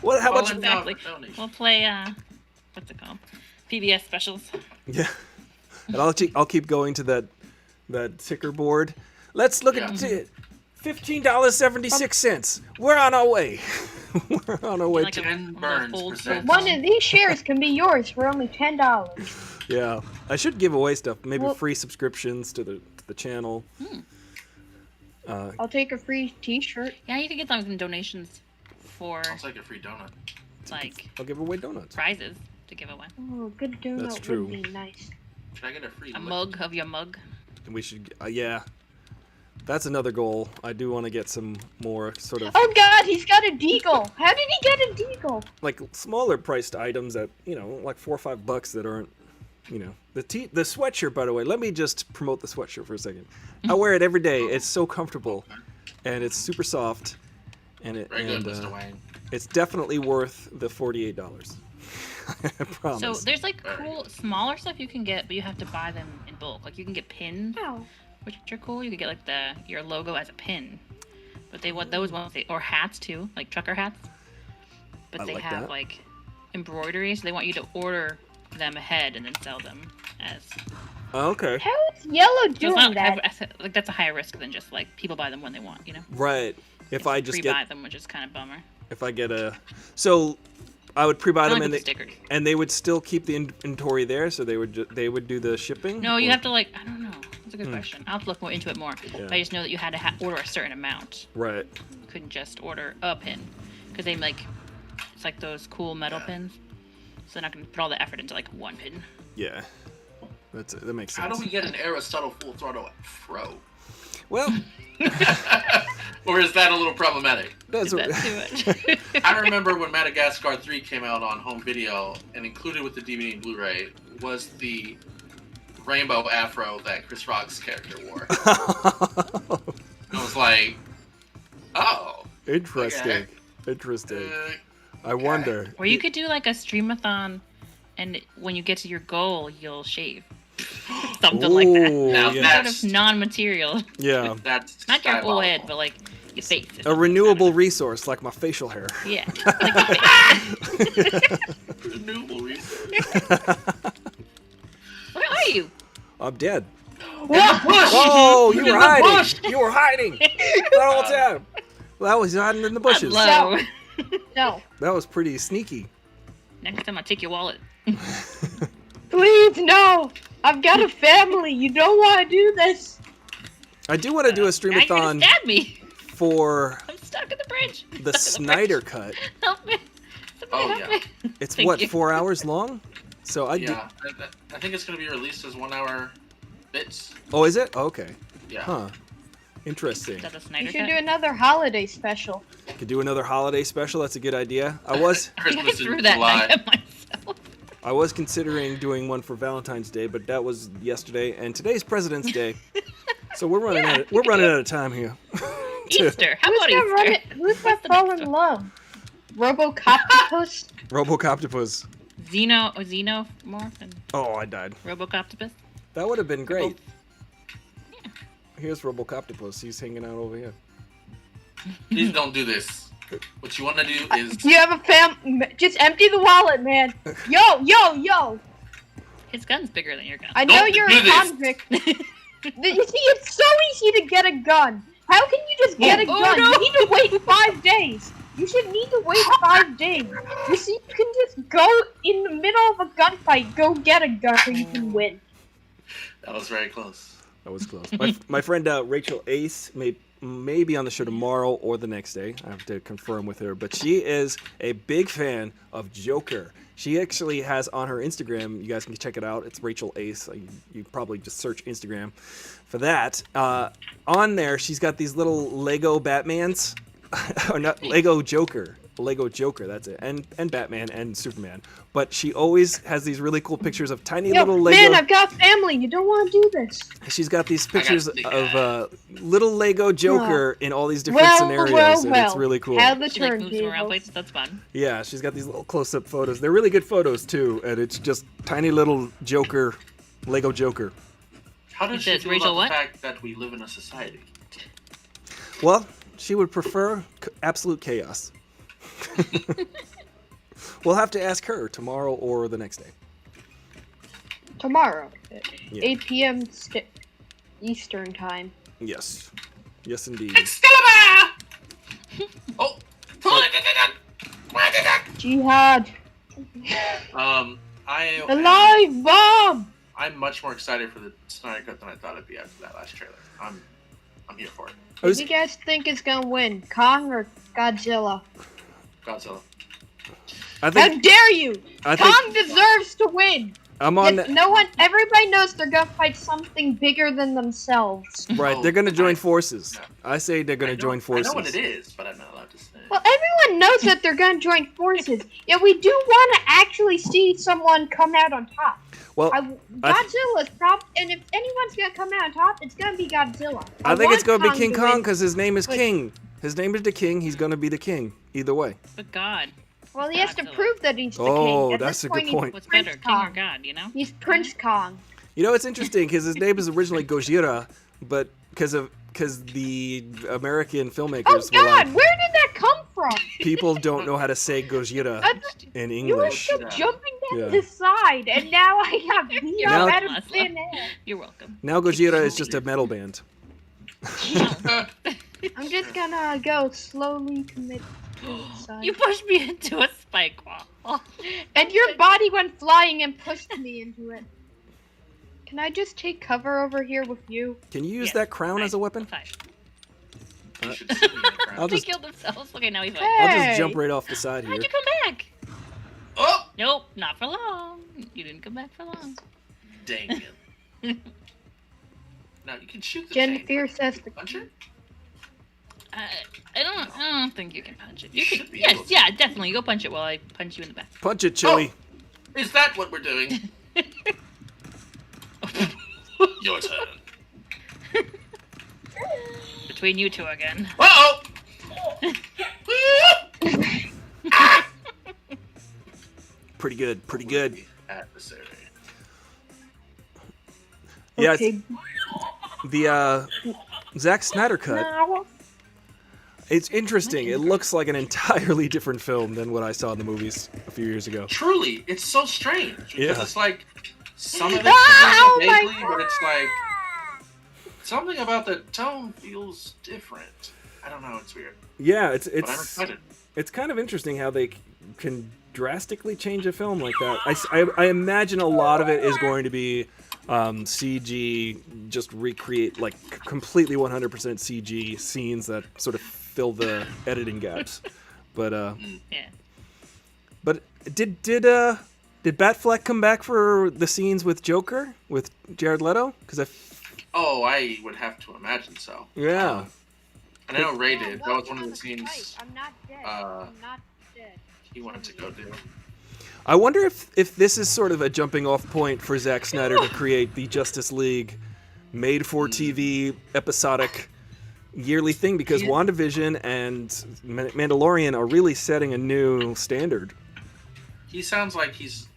What? How much? Exactly. We'll play. What's it called? PBS specials. Yeah. And I'll keep going to that ticker board. Let's look at it. $15.76. We're on our way. We're on our way like to 10 burns. One of these shares can be yours for only $10. Yeah, I should give away stuff. Maybe free subscriptions to the channel. I'll take a free T-shirt. Yeah, you can get some donations for. I'll take a free donut. Like. I'll give away donuts. Prizes to give away. Oh, a good donut That's true. would be nice. Should I get a free? A mug of your mug. And we should, yeah. That's another goal. I do want to get some more sort of. Oh God, he's got a deagle. How did he get a deagle? Like smaller priced items at like $4 or $5 that aren't, the sweatshirt. By the way, let me just promote the sweatshirt for a second. I wear it every day. It's so comfortable, and it's super soft, and it's definitely worth the $48. I promise. So there's like cool smaller stuff you can get, but you have to buy them in bulk. Like you can get pins, which are cool. You can get like your logo as a pin, but they want those ones or hats too, like trucker hats. But they have like embroidery, so they want you to order them ahead and then sell them as. Okay. How is Yellow doing that? Like that's a higher risk than just like people buy them when they want, Right. If I just pre-buy them, which is kind of bummer. If I get I would pre-buy them and they would still keep the inventory there, so they would do the shipping. No, you have to I don't know. That's a good question. I'll have to look more into it more. Yeah. But I just know that you had to order a certain amount. Right. You couldn't just order a pin, because they it's like those cool metal pins. So they're not gonna put all the effort into like one pin. Yeah, that makes sense. How do we get an Aristotle Full Throttle Pro? Well. Or is that a little problematic? That's too much. I remember when Madagascar 3 came out on home video, and included with the DVD and Blu-ray was the rainbow afro that Chris Rock's character wore. I was like, oh. Interesting. Okay. Interesting. I wonder. Or you could do like a streamathon, and when you get to your goal, you'll shave. Something like that. Now that's sort of non-material. Yeah. That's not your whole head, but like your face. A renewable resource like my facial hair. Yeah. Like renewable resource. Where are you? I'm dead. Bush! Oh, you were hiding. You were hiding the whole time. Well, I was hiding in the bushes. No. That was pretty sneaky. Next time I'll take your wallet. Please, no. I've got a family. You don't want to do this. I do want to do a streamathon. You're gonna stab me. I'm stuck at the bridge. The Snyder Cut. Help me. Somebody help me. It's 4 hours long? So I think it's going to be released as 1 hour bits. Oh, is it? Okay. Yeah. Huh. Interesting. Is that the You Snyder should cut? do another holiday special. Could do another holiday special. That's a good idea. I was I Christmas threw in that July. back at myself. considering doing one for Valentine's Day, but that was yesterday, and today's President's Day. So we're running out of time here. Easter. How Who's about gonna run Easter? it? Who's gonna fall in love? Robocoptopus? Robocoptopus. Xenomorph and Oh, I died. Robocoptopus. That would have been great. Yeah. Here's Robocoptopus. He's hanging out over here. Please don't do this. What you want to do is You have a just empty the wallet, man. Yo! His gun's bigger than your gun. I know Don't you're do a this. convict. You see, it's so easy to get a gun. How can you just get a Oh, gun? no. You need to wait 5 days. You should need to wait 5 days. You see, you can just go in the middle of a gunfight, go get a gun so you can win. that was very close. That was close. My friend Rachel Ace may be on the show tomorrow or the next day. I have to confirm with her. But she is a big fan of Joker. She actually has on her Instagram, you guys can check it out. It's Rachel Ace. You probably just search Instagram for that. On there, she's got these little Lego Batmans. Or not Lego Joker. Lego Joker, that's it. And Batman and Superman. But she always has these really cool pictures of tiny Yo, little Lego. man, I've got family. You don't want to do this. She's got these pictures stick of little Lego Joker in all these different scenarios, and it's really cool. How the She like moves around turntables. places. That's fun. Yeah, she's got these little close-up photos. They're really good photos too, and it's just tiny little Joker, Lego Joker. How does It she says feel Rachel about what? the fact that we live in a society? Well, she would prefer absolute chaos. We'll have to ask her tomorrow or the next day. Tomorrow, Yeah. 8 p.m. Eastern time. Yes, yes indeed. Excalibur! Oh, Jihad. I Alive bomb! I'm much more excited for the Snyder Cut than I thought I'd be after that last trailer. I'm here for it. Who do you guys think is gonna win, Kong or Godzilla? Godzilla. I How think dare you! I think Kong deserves to win! I'm on. Yet no one, everybody knows they're gonna fight something bigger than themselves. Right, Oh, they're gonna join I- forces. yeah. I say they're gonna join forces. I know what it is, but I'm not allowed to say. Well, everyone knows that they're gonna join forces. Yet we do want to actually see someone come out on top. Well, Godzilla's and if anyone's gonna come out on top, it's gonna be Godzilla. I think it's want gonna be King to Kong win. because his name is But- King. His name is the King. He's gonna be the King either way. But God, Well, he has to Godzilla. prove that he's the Oh, king. At that's this a good he's point. what's Prince better, King or Kong. God? You know? He's Prince Kong. You know, it's interesting because his name is originally Gojira, but because the American filmmakers Oh were God, like, where did that come from? people don't know how to say Gojira in You were English. just jumping down Yeah. the side, and now I got beat Now- up out of thin air. You're welcome. Now Gojira is just a metal band. I'm just gonna go slowly commit suicide. You pushed me into a spike wall. And your body went flying and pushed me into it. Can I just take cover over here with you? Can you use Yes, that crown fine, as a weapon? fine. You should see me in the crowd. I'll They just killed themselves. Okay, now he's fine. I'll Hey! just jump right off the side here. How'd you come back? Oh, Nope, not for long. You didn't come back for long. dang it. Now you can shoot the Gen chain. Fear says the Punch it? I don't think you can punch it. You Should can. be Yes, able to. yeah, definitely. Go punch it while I punch you in the back. Punch it, Chili. Is that what we're doing? Your turn. Between you two again. Uh-oh! Pretty good, pretty good. Adversary. Yeah, Okay. the Zack Snyder cut. Now, It's interesting. It looks like an entirely different film than what I saw in the movies a few years ago. Truly, it's so strange. Because Yeah. it's like, some of it's Oh my vaguely, but it's like, something about the tone feels different. I don't know, it's weird. Yeah, But I'm excited. it's kind of interesting how they can drastically change a film like that. I imagine a lot of it is going to be CG, just recreate like completely 100% CG scenes that sort of fill the editing gaps. But Yeah. but Did Batfleck come back for the scenes with Joker with Jared Leto? I would have to imagine so. Yeah. And I know Ray Yeah, did. well, That was one of on the scenes I'm not dead. I'm not dead. he wanted to go do. I wonder if this is sort of a jumping off point for Zack Snyder to create the Justice League made-for-TV episodic yearly thing, because WandaVision and Mandalorian are really setting a new standard. He sounds like he's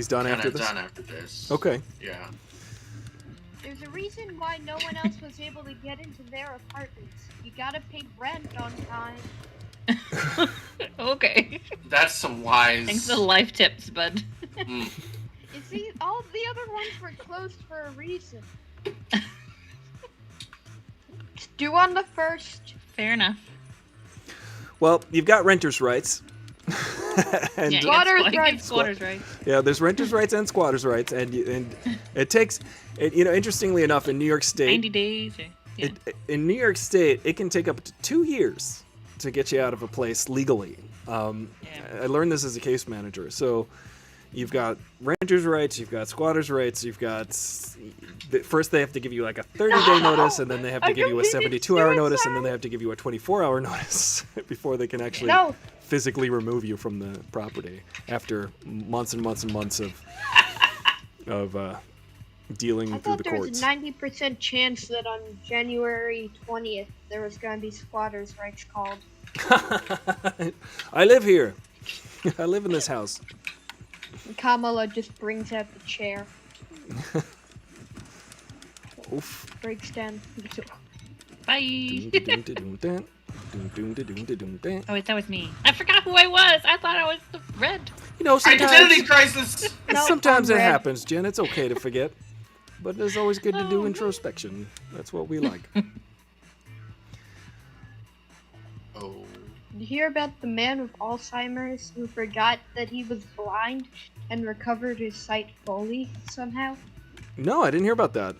done after this? done after this. Okay. Yeah. There's a reason why no one else was able to get into their apartments. You gotta pay rent on time. Okay. That's some wise... Thanks for the life tips, bud. You see, all of the other ones were closed for a reason. It's due on the 1st. Fair enough. Well, you've got renters' rights. And you get squatters' rights. Yeah, there's renters' rights and squatters' rights, and it takes, interestingly enough, in New York State, 90 days. In New York State, it can take up to 2 years to get you out of a place legally. I learned this as a case manager. So you've got renters' rights, you've got squatters' rights, you've got... First they have to give you like a 30-day notice, and then they have to give you a 72-hour notice, and then they have to give you a 24-hour notice before they can actually physically remove you from the property after months and months and months of dealing through the courts. There was a 90% chance that on January 20th there was going to be squatters' rights called. I live here. I live in this house. Kamala just brings out the chair. Oof. Breaks down the door. Bye. Oh wait, that was me. I forgot who I was. I thought I was the red. Identity crisis. Sometimes it happens, Jen. It's okay to forget, but it's always good to do introspection. That's what we like. Did you hear about the man with Alzheimer's who forgot that he was blind and recovered his sight fully somehow? No, I didn't hear about that.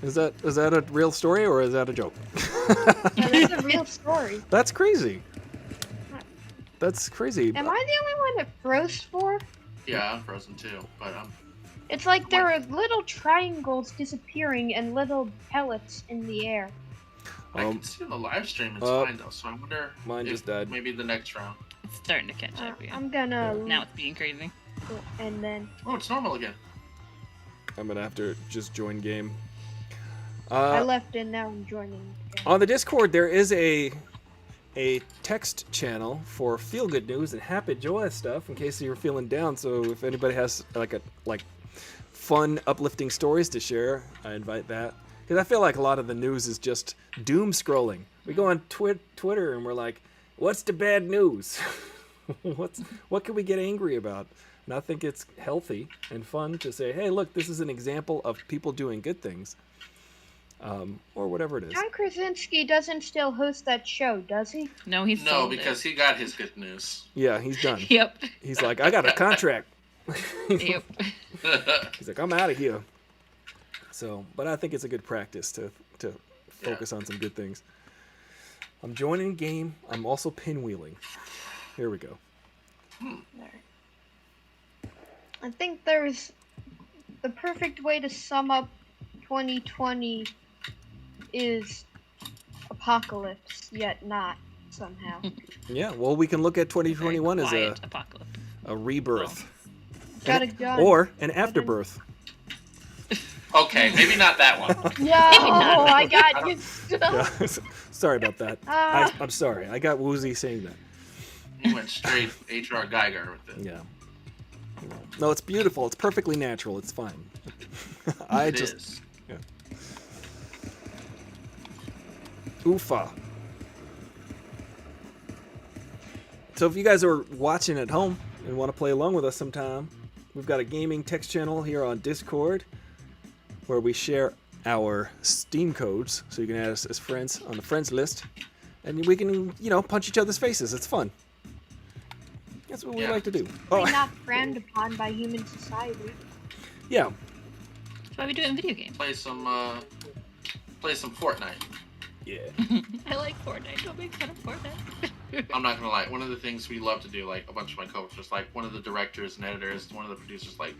Is that a real story or is that a joke? No, that's a real story. That's crazy. That's crazy. Am I the only one that froze for? Yeah, I'm frozen too, but It's like there are little triangles disappearing and little pellets in the air. I can see on the live stream it's fine though, so I wonder mine just died. Maybe the next round. It's starting to catch up. Yeah. I'm gonna... Now it's being crazy. And then... Oh, it's normal again. I'm gonna have to just join game. I left and now I'm joining again. On the Discord, there is a text channel for feel good news and happy joyous stuff in case you're feeling down. So if anybody has like fun, uplifting stories to share, I invite that. Because I feel like a lot of the news is just doom scrolling. We go on Twitter and we're like, what's the bad news? What can we get angry about? And I think it's healthy and fun to say, hey, look, this is an example of people doing good things. Or whatever it is. John Krasinski doesn't still host that show, does he? No, he's because he got his good news. Yeah, he's done. Yep. He's like, I got a contract. Yep. He's like, I'm out of here. So, but I think it's a good practice to focus on some good things. I'm joining game. I'm also pinwheeling. Here we go. I think there's the perfect way to sum up 2020 is apocalypse, yet not somehow. Yeah, well, we can look at 2021 as a rebirth. Got a gun. Or an afterbirth. Okay, maybe not that one. No, I got you. Yeah, sorry about that. I'm sorry. I got woozy saying that. You went straight H.R. Geiger with it. Yeah. No, it's beautiful. It's perfectly natural. It's fine. It is. Yeah. Oofa. So if you guys are watching at home and want to play along with us sometime, we've got a gaming text channel here on Discord where we share our Steam codes, so you can add us as friends on the friends list, and we can, punch each other's faces. It's fun. That's what we like to do. Not frowned upon by human society. Yeah. That's why we do it in video games. Play some Fortnite. Yeah. I like Fortnite. Don't make fun of Fortnite. I'm not gonna lie. One of the things we love to do, like a bunch of my coworkers, like one of the directors and editors, one of the producers, like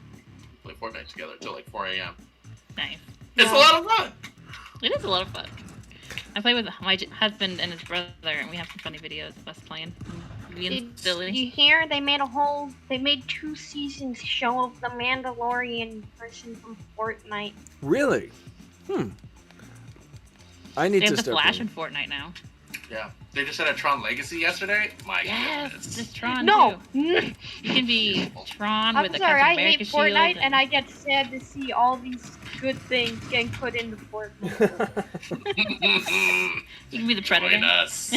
play Fortnite together till like 4 a.m. Nice. It's a lot of fun. It is a lot of fun. I play with my husband and his brother, and we have some funny videos of us playing. Being silly. You hear they made 2 seasons show of the Mandalorian person from Fortnite. Really? I need They to have the start Flash playing. in Fortnite now. Yeah, they just had a Tron Legacy yesterday. My Yes, goodness. this Tron No! too. You can be Tron I'm with a sorry, Captain I hate America shield. Fortnite, and I get sad to see all these good things getting put into Fortnite. You can be the Predator. Join us.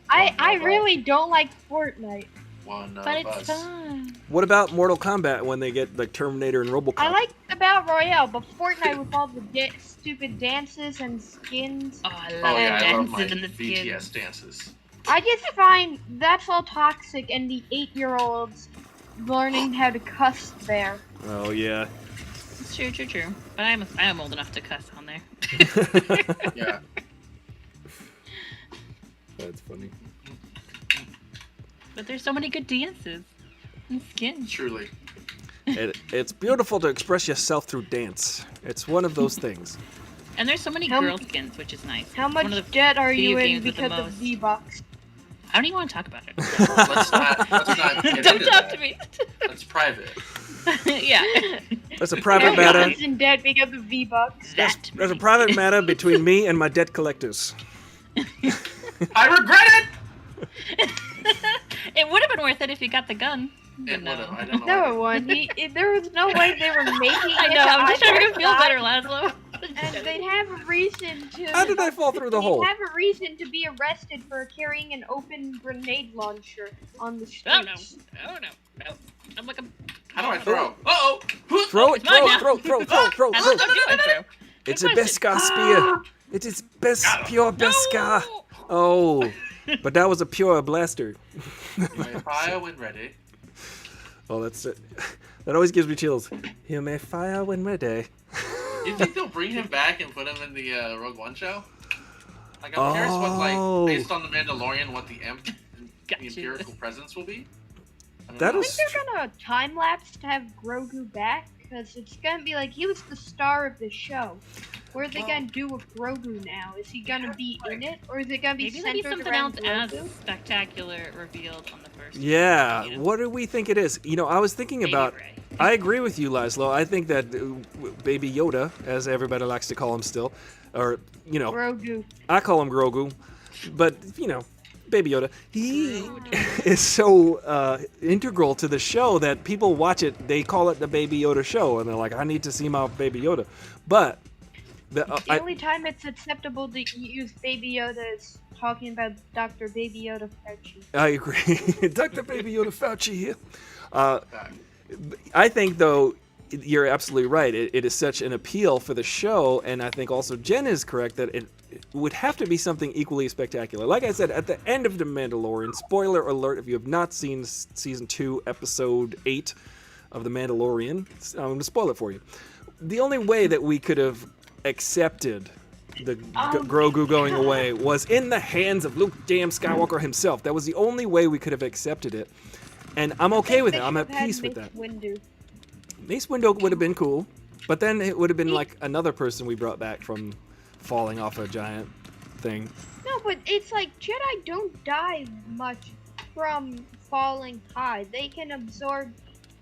I really don't like Fortnite. One of But it's us. fun. What about Mortal Kombat when they get like Terminator and RoboCop? I like the Battle Royale, but Fortnite with all the stupid dances and skins. Oh, I love Oh yeah, I love dances my and the BTS skins. dances. I just find that's all toxic, and the 8-year-olds learning how to cuss there. Oh yeah. It's true. But I am old enough to cuss on there. Yeah. That's funny. But there's so many good dances and skins. Truly. It's beautiful to express yourself through dance. It's one of those things. And there's so many How- girl skins, which is nice. How It's much one of the debt are you video in games with the because of most. V-Bucks? I don't even want to talk about it. Let's not get Don't into talk that. to me. That's private. Yeah. That's a private Everyone's matter. in debt because of V-Bucks. That. There's a private matter between me and my debt collectors. I regret it. It would have been worth it if you got the gun. It No. would've, I don't know. No one. There was no way they were making I it. know. I'm just trying to either make him feel side, better, Laszlo. And they'd have a reason to. How did I fall through the hole? They'd have a reason to be arrested for carrying an open grenade launcher on the streets. Oh no. No. I'm like a. How do I throw? Uh-oh. Throw it, It's mine throw, now. throw, throw, throw, I'm throw. not doing so. It's a Good Beskar spear. It is pure Beskar. No! Oh, but that was a pure blaster. You may fire when ready. Oh, that's it. That always gives me chills. You may fire when ready. You think they'll bring him back and put him in the Rogue One show? Like, I'm curious what, like, based on the Mandalorian, what the Gotcha. Imperial presence will be. I don't That know. I is- think they're gonna time lapse to have Grogu back, because it's gonna be like he was the star of the show. What are they gonna do with Grogu now? Is he gonna be in it, or is it gonna be Maybe there'll be centered something around else Grogu? as spectacular revealed on the first. Yeah, Yeah. what do we think it is? You know, I was thinking Baby about. Ray. I agree with you, Laszlo. I think that Baby Yoda, as everybody likes to call him still, or, you know, Grogu. I call him Grogu, but, you know, Baby Yoda, he is so integral to the show that people watch it, they call it the Baby Yoda show, and they're like, I need to see my Baby Yoda. But, The only time it's acceptable to use Baby Yoda is talking about Dr. Baby Yoda Fauci. I agree. Dr. Baby Yoda Fauci here. Back. I think, though, you're absolutely right. It is such an appeal for the show, and I think also Jen is correct that it would have to be something equally spectacular. Like I said, at the end of The Mandalorian, spoiler alert if you have not seen Season 2, Episode 8 of The Mandalorian, I'm going to spoil it for you. The only way that we could have accepted the Grogu going away was in the hands of Luke damn Skywalker himself. That was the only way we could have accepted it. And I'm okay with it. I'm at peace with that. Mace Windu would have been cool, but then it would have been like another person we brought back from falling off a giant thing. No, but it's like Jedi don't die much from falling high. They can absorb,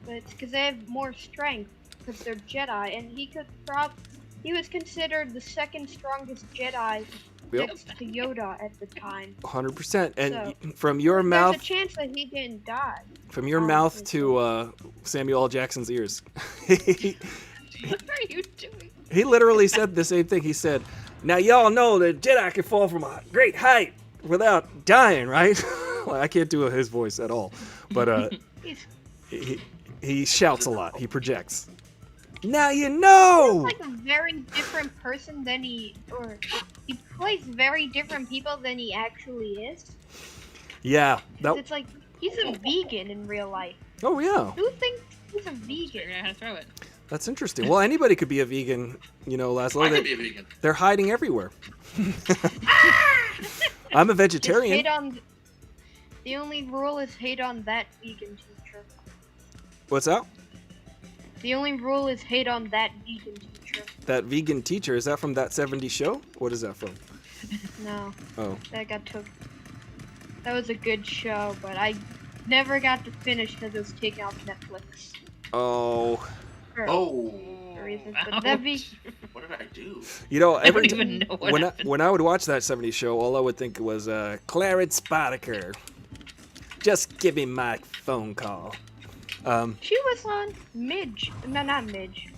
but it's because they have more strength because they're Jedi, and he was considered the second strongest Jedi Yep. next to Yoda at the time. 100%. And So, from your There's a mouth, chance that he didn't die. from your mouth to Samuel L. Jackson's ears. What are you doing? He literally said the same thing. He said, "Now y'all know that Jedi can fall from a great height without dying, right?" Well, I can't do his voice at all, but he shouts a lot. He projects. Now you know. He's like a very different person than he plays very different people than he actually is. Yeah. It's like he's a vegan in real life. Oh yeah. Who thinks he's a Figuring vegan? out how to throw it. That's interesting. Well, anybody could be a vegan, you know, Laszlo. I could be a vegan. They're hiding everywhere. I'm a Just vegetarian. hit on. The only rule is hate on that vegan teacher. What's that? The only rule is hate on that vegan teacher. That vegan teacher, is that from That 70s Show? What is that from? No. Oh. That was a good show, but I never got to finish because it was taken off Netflix. Oh. Oh. Reasons, but that'd be... What did I do? You know, I don't even know what happened. when I would watch That 70s Show, all I would think was, Clarence Spottiker. Just give me my phone call. She was on Midge. No, not Midge.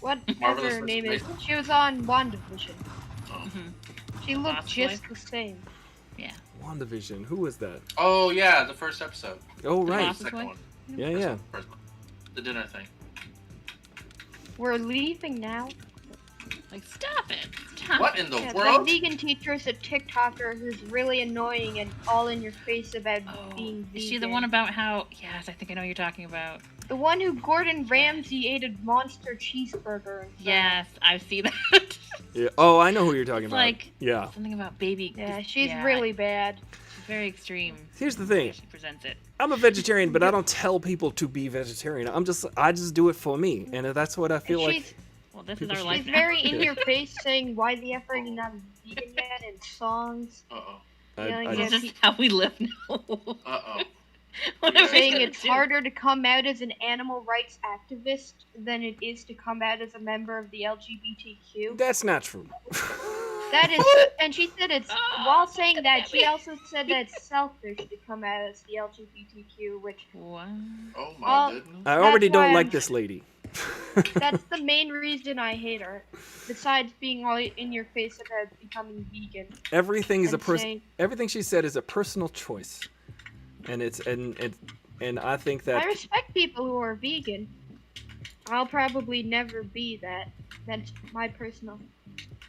Whatever Marvelous her name is. Mrs. She was on WandaVision. Oh. She looked Batfleck. just the same. Yeah. WandaVision, who was that? Oh yeah, the first episode. Oh, The right. second one. Yeah. First one. The dinner thing. We're leaving now. Like, stop it. Stop. What in the Yeah, world? the vegan teacher is a TikToker who's really annoying and all in your face about being vegan. Is she the one about how... Yes, I think I know what you're talking about. The one who Gordon Ramsay ate a monster cheeseburger. And stuff. Yes, I've seen that. Yeah. Oh, I know who you're talking It's about. like- Yeah. Something about baby... Yeah, she's really bad. She's very extreme. Here's the thing. She presents it. I'm a vegetarian, but I don't tell people to be vegetarian. I just do it for me, and that's what I feel And like. Well, this is People our should- life She's now. very in your face saying, why the F are you not vegan yet in songs. Uh-oh. Yeah, This is just how we live now. Uh-oh. What are we Saying gonna it's do? harder to come out as an animal rights activist than it is to come out as a member of the LGBTQ. That's not true. That is, and she said it's, while saying that, she also said that it's selfish to come out as the LGBTQ, which, What? Oh my Well, goodness. I already That's why don't like I'm- this lady. that's the main reason I hate her. Besides being all in your face about becoming vegan. Everything is a And saying- Everything she said is a personal choice, and and I think that I respect people who are vegan. I'll probably never be that. That's my personal.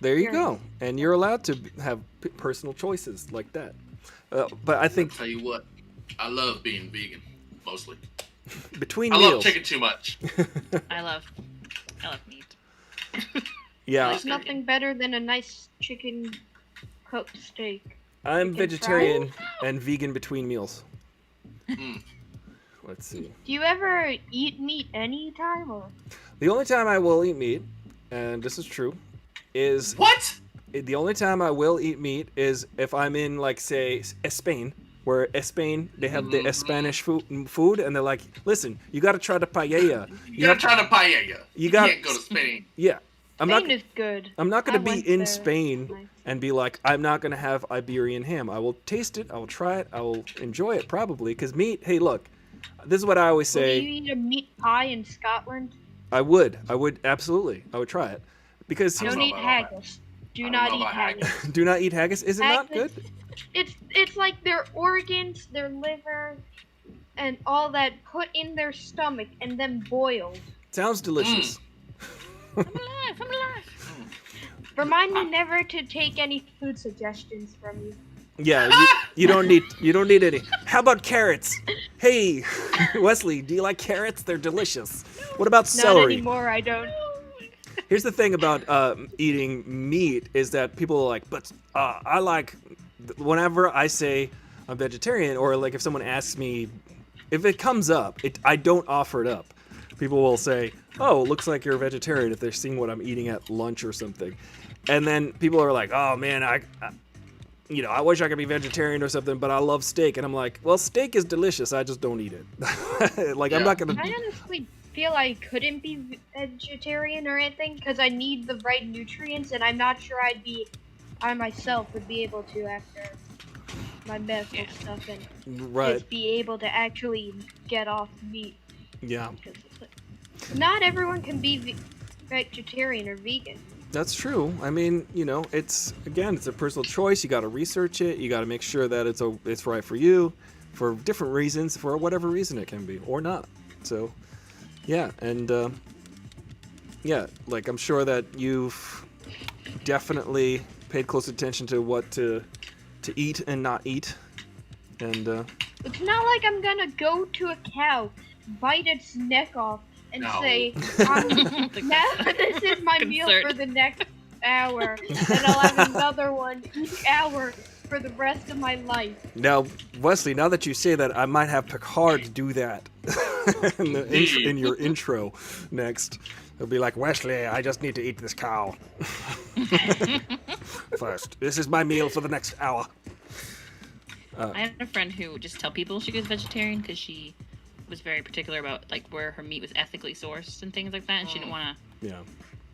there you Sure. go, and you're allowed to have personal choices like that. But I think Tell you what, I love being vegan, mostly. between I meals, love chicken too much. I love meat. yeah, There's nothing better than a nice chicken cooked steak. I'm chicken vegetarian and vegan between meals. Mm. Let's see. Do you ever eat meat anytime or? The only time I will eat meat, and this is true, is What? the only time I will eat meat is if I'm in, like, say, Spain, where Spain, they have the Spanish food, and they're like, listen, you got to try the paella. You gotta try the paella. You got- can't go to Spain. Yeah, Spain is good. I'm not going I to be went in there. Spain Nice. and be like, I'm not going to have Iberian ham. I will taste it, I will try it, I will enjoy it probably, because meat, hey, look, this is what I always Will say. you eat a meat pie in Scotland? I would absolutely, I would try it. Because I here's, Don't know eat about all that. haggis. I Do don't not know eat about haggis. do not eat haggis. Is it not Haggis- good? It's like their organs, their liver, and all that put in their stomach and then boiled. Sounds delicious. I'm alive. Remind me never to take any food suggestions from you. Yeah, you don't need any. How about carrots? Hey, Wesley, do you like carrots? They're delicious. What about Not celery? anymore, I don't. Here's the thing about eating meat is that people are like, but I like, whenever I say I'm vegetarian, or like if someone asks me, if it comes up, I don't offer it up. People will say, oh, it looks like you're a vegetarian if they're seeing what I'm eating at lunch or something. And then people are like, oh man, I wish I could be vegetarian or something, but I love steak. And I'm like, well, steak is delicious. I just don't eat it. Like, I'm not going to... I honestly feel I couldn't be vegetarian or anything because I need the right nutrients, and I'm not sure I myself would be able to after my medical stuff and Right. just be able to actually get off meat. Yeah, Not everyone can be vegetarian or vegan. that's true. I mean, it's a personal choice. You got to research it. You got to make sure that it's right for you, for different reasons, for whatever reason it can be, or not. So, yeah, and like I'm sure that you've definitely paid close attention to what to eat and not eat, and It's not like I'm gonna go to a cow, bite its neck off, and No. say, now this is my meal Concerned. for the next hour, and I'll have another one each hour for the rest of my life. Now, Wesley, now that you say that, I might have Picard do that in your intro next. He'll be like, Wesley, I just need to eat this cow first. This is my meal for the next hour. I had a friend who would just tell people she was vegetarian because she was very particular about like where her meat was ethically sourced and things like that, and she didn't want to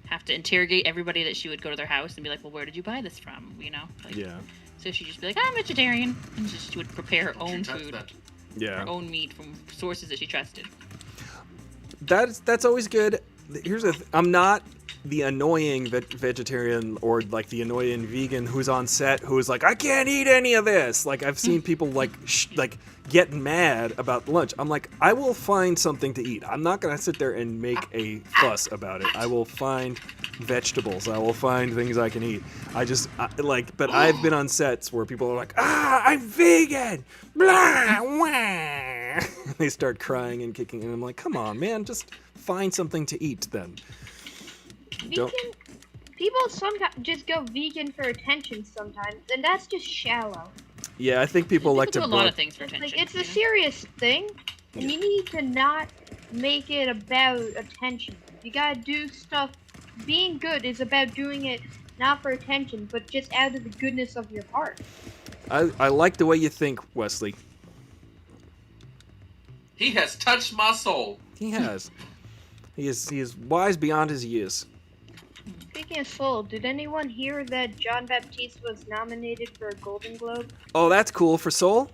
have to interrogate everybody that she would go to their house and be like, well, where did you buy this from? You know? Like, so she'd just be like, I'm vegetarian, and just, she would prepare her own food, her own meat from sources that she trusted. That's always good. Here's I'm not the annoying vegetarian or like the annoying vegan who's on set who's like, I can't eat any of this. Like I've seen people like get mad about lunch. I'm like, I will find something to eat. I'm not gonna sit there and make a fuss about it. I will find vegetables. I will find things I can eat. But I've been on sets where people are like, I'm vegan. Blah, wah. They start crying and kicking, and I'm like, come on, man, just find something to eat then. Vegan, people sometimes just go vegan for attention sometimes, and that's just shallow. Yeah, I think people like to do a lot of things for attention. Like, it's a serious thing, and you need to not make it about attention. You gotta do stuff. Being good is about doing it not for attention, but just out of the goodness of your heart. I like the way you think, Wesley. He has touched my soul. He has. He is wise beyond his years. Speaking of soul, did anyone hear that John Baptiste was nominated for a Golden Globe? Oh, that's cool for Soul.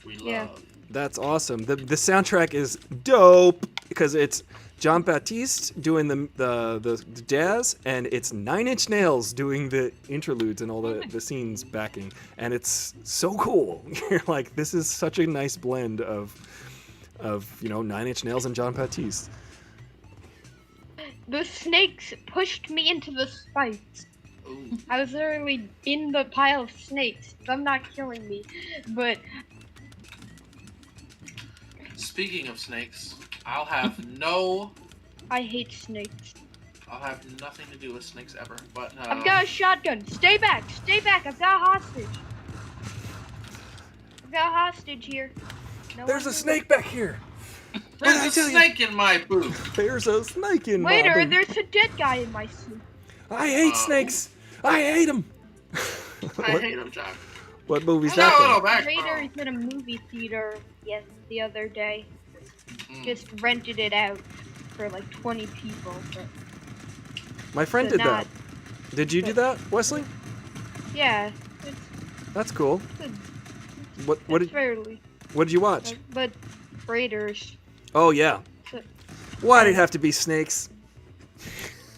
We love. That's awesome. The soundtrack is dope because it's John Baptiste doing the jazz, and it's 9 Inch Nails doing the interludes and all the scenes backing, and it's so cool. You're like, this is such a nice blend of 9 Inch Nails and John Baptiste. The snakes pushed me into the spikes. Ooh. I was literally in the pile of snakes. Them not killing me, but... Speaking of snakes, I hate snakes. I'll have nothing to do with snakes ever, but... I've got a shotgun. Stay back! I've got a hostage. I've got a hostage here. There's a snake back here. There's a snake in my boot. There's a snake in my Waiter, boot. there's a dead guy in my suit. I hate snakes. I hate them. I hate them, John. What movie's Hello, that? Waiter is in a movie theater the other day. Just rented it out for like 20 people. But My friend did that. Did you do that, Wesley? Yeah. That's cool. What did you watch? But Raiders. Oh yeah. Why did it have to be snakes?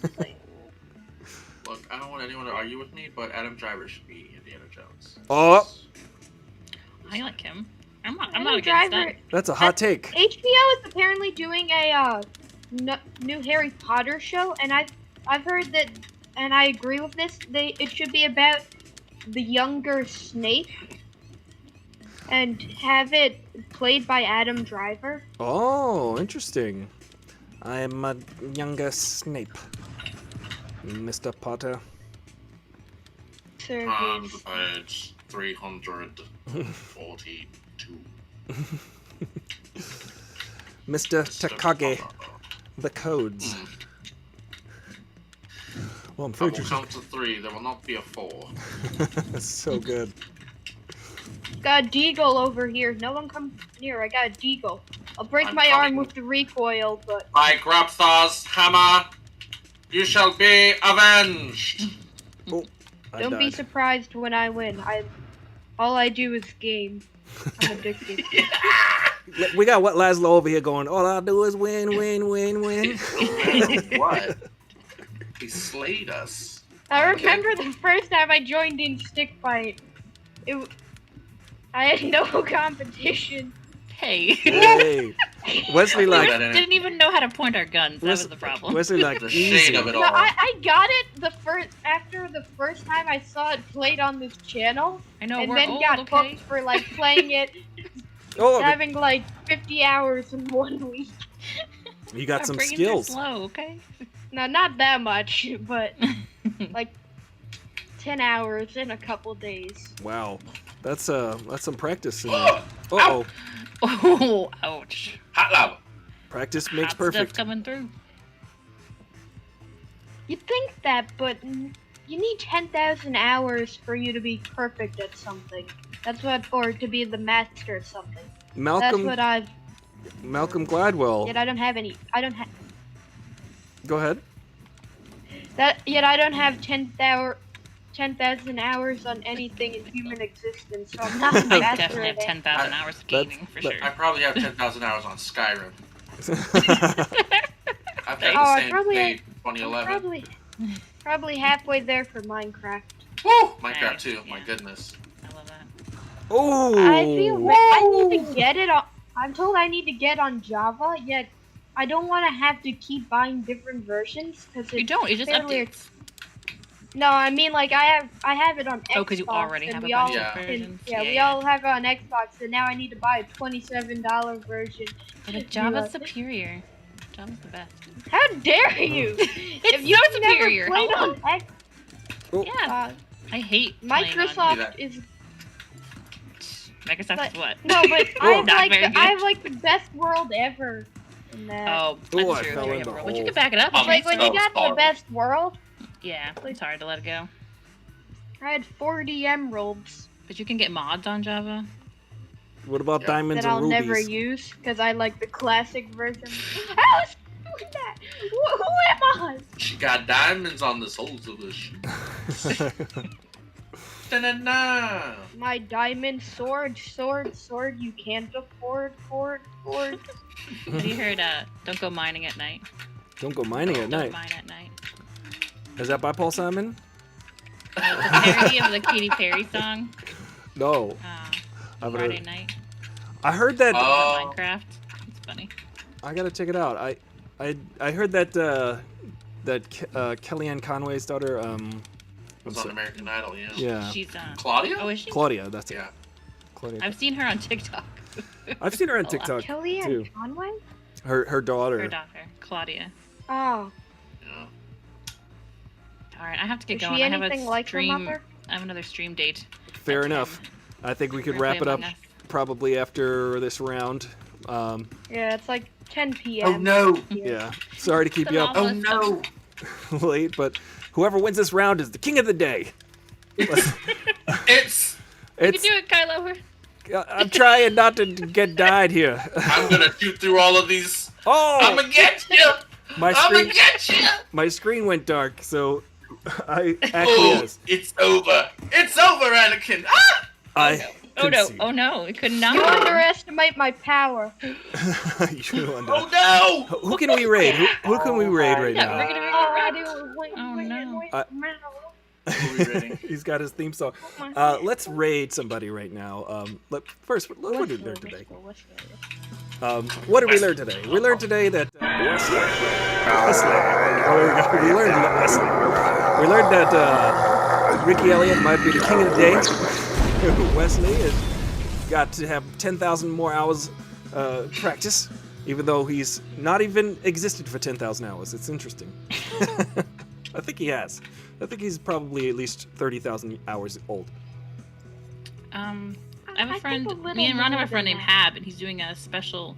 Look, I don't want anyone to argue with me, but Adam Driver should be Indiana Jones. Oh. I like him. I'm not against that. That's a hot take. HBO is apparently doing a new Harry Potter show, and I've heard that, and I agree with this. It should be about the younger Snape, and have it played by Adam Driver. Oh, interesting. I am a younger Snape, Mr. Potter. On page 342. Mr. Takage, the codes. Well, I'm I pretty will count to 3. There will not be a 4. That's so good. Got a deagle over here. No one come near. I got a deagle. I'll break I'm my coming. arm with the recoil, but... By Grabthar's hammer, you shall be avenged! Oh, Don't be surprised when I win. All I do is game. I'm addicted. We got what Laszlo over here going, all I do is win, win, win, win. What? He slayed us. I remember the first time I joined in Stick Fight. I had no competition. Hey. Hey. Wesley We like didn't even know how to point our guns. That was the problem. Wesley like The easy. shade of it all. No, I got it after the first time I saw it played on this channel. I know, and we're then old, got okay? hooked for like playing it, Oh, having like 50 hours in 1 week. you got some Bringing it skills. slow, okay? No, not that much, but like 10 hours in a couple days. Wow, that's some practice. In there. Uh-oh. Oh, ouch. Hot lava. Practice makes Hot perfect. stuff coming through. You'd think that, but you need 10,000 hours for you to be perfect at something. That's what, or to be the master at something. That's what I've. Malcolm Gladwell. Yet I don't have any. I don't have. Go ahead. Yet I don't have 10,000 hours on anything in human existence, so I'm not a I master definitely at have it. 10,000 hours of gaming for sure. I probably have 10,000 hours on Skyrim. I've got Oh, the same thing 2011. Probably halfway there for Minecraft. Woo! Minecraft Nice, too. My yeah. goodness. I love that. Oh. I feel I need to get it on. I'm told I need to get on Java, yet I don't want to have to keep buying different versions because You don't, it just updates. No, I mean like I have it on Xbox. Oh, because you already and have a we bunch all, of Yeah. versions. we all have it on Xbox, and now I need to buy a $27 version. But Java's superior. Java's the best. How dare you? It's if you've so superior. never played Hello? on X, Yeah, I hate playing on- Microsoft is Microsoft but- is what? no, but Not very good. I have like the best world ever. In that. Oh, Ooh, that's I true. fell There in you the go. But you hole. can back it up. Oh, Like when you so got the horrible. best world, Yeah, it's hard to let it go. I had 40 emeralds But you can get mods on Java. What about Yeah. diamonds that I'll and never rubies? use because I like the classic version. How is doing that? Who am I? She got diamonds on the soles of her shoes. Da-na-na. My diamond sword, you can't afford. Have you heard, don't go mining at night? Don't go mining at Don't night. mine at night. Is that by Paul Simon? The parody of the Katy Perry song, No. I've Friday heard, Night, I heard that. Oh. Minecraft. It's funny. I gotta check it out. I heard that Kellyanne Conway's daughter. Was on American Idol, yeah. Yeah. She's, Claudia? oh, is she? Claudia. That's it. Yeah. Claudia. I've seen her on TikTok. I've seen her on A lot. TikTok Kellyanne too. Conway? Her daughter. Her daughter, Claudia. Oh, Yeah. Alright, I have to get is going. she I have anything a like her stream. mother? I have another stream date. Fair at enough. 10. I think we could We're gonna wrap it play up Among Us. probably after this round. Yeah, it's like 10 p.m. Oh no! Yeah. Sorry to keep you up Oh no! late, but whoever wins this round is the king of the day. It's. You can do it, Kylo. I'm trying not to get died here. I'm gonna shoot through all of these. Oh, I'm gonna get you! my I'm gonna screen, get you! my screen went dark, so I Oh, acquiesced. it's over! It's over, Anakin! Ah! Oh no! concede. Oh no! It could not. You underestimate my power. You under- Oh no! Who can we raid? Who can we raid right Yeah, now? we're gonna Oh, I do. Wait, Oh, no. Who are we raiding? He's got his theme song. Let's raid somebody right now. First, what did we learn today? What did we learn today? We learned today that Wesley. Oh, there we go. We learned that Wesley. We learned that Ricky Elliott might be the king of the day. Wesley has got to have 10,000 more hours practice, even though he's not even existed for 10,000 hours. It's interesting. I think he has. I think he's probably at least 30,000 hours old. I have a I friend. think a little Me and Ron have more a friend than named that. Hab, and he's doing a special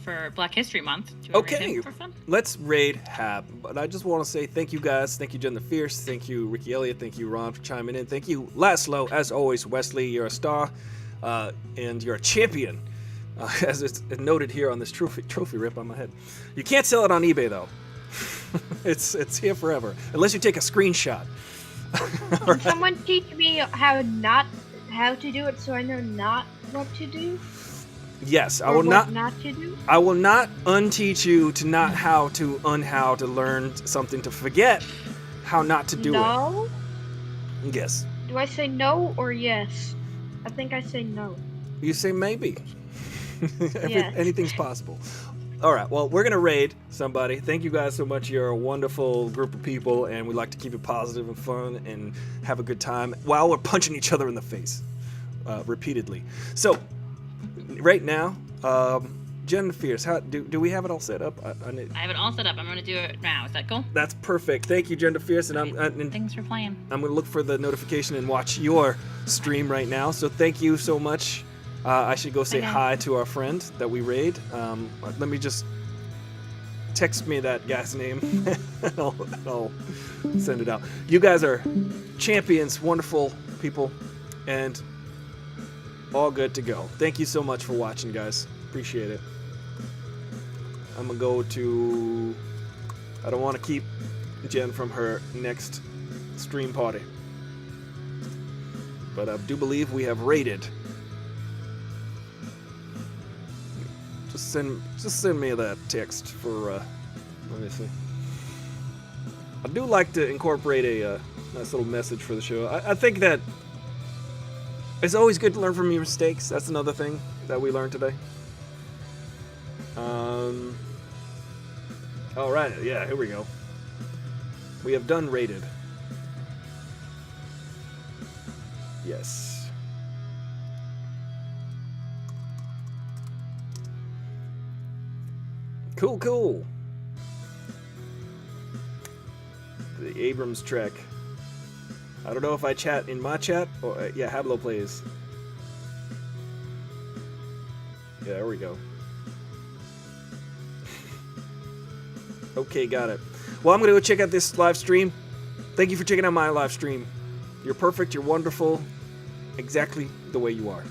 for Black History Month. Do you wanna raid Okay, him for fun? let's raid Hab. But I just want to say thank you guys. Thank you, Jen the Fierce. Thank you, Ricky Elliott. Thank you, Ron, for chiming in. Thank you, Laszlo. As always, Wesley, you're a star, and you're a champion. As it's noted here on this trophy rip on my head. You can't sell it on eBay though. It's here forever unless you take a screenshot. Can someone teach me how to do it so I know not what to do? Yes, I Or will what not. to do? I will not unteach you to not how to learn something to forget how not to do No? it. Yes. Do I say no or yes? I think I say no. You say maybe. Yes. Anything's possible. All right. Well, we're gonna raid somebody. Thank you guys so much. You're a wonderful group of people, and we like to keep it positive and fun and have a good time while we're punching each other in the face repeatedly. So, right now, Jen Fierce, how do we have it all set up? I have it all set up. I'm going to do it now. Is that cool? That's perfect. Thank you, Jen Fierce, and thanks for playing. I'm going to look for the notification and watch your stream right now. So thank you so much. I should go say hi to our friend that we raid. Let me just text me that guy's name, and I'll send it out. You guys are champions, wonderful people, and all good to go. Thank you so much for watching, guys. Appreciate it. I'm gonna go to... I don't want to keep Jen from her next stream party, but I do believe we have raided. Just send me that text for, let me see. I do like to incorporate a nice little message for the show. I think that it's always good to learn from your mistakes. That's another thing that we learned today. All right, yeah, here we go. We have done raided. Yes. Cool. The Abrams Trek. I don't know if I chat in my chat or yeah, Hablo plays. Yeah, there we go. Okay, got it. Well, I'm gonna go check out this live stream. Thank you for checking out my live stream. You're perfect. You're wonderful. Exactly the way you are.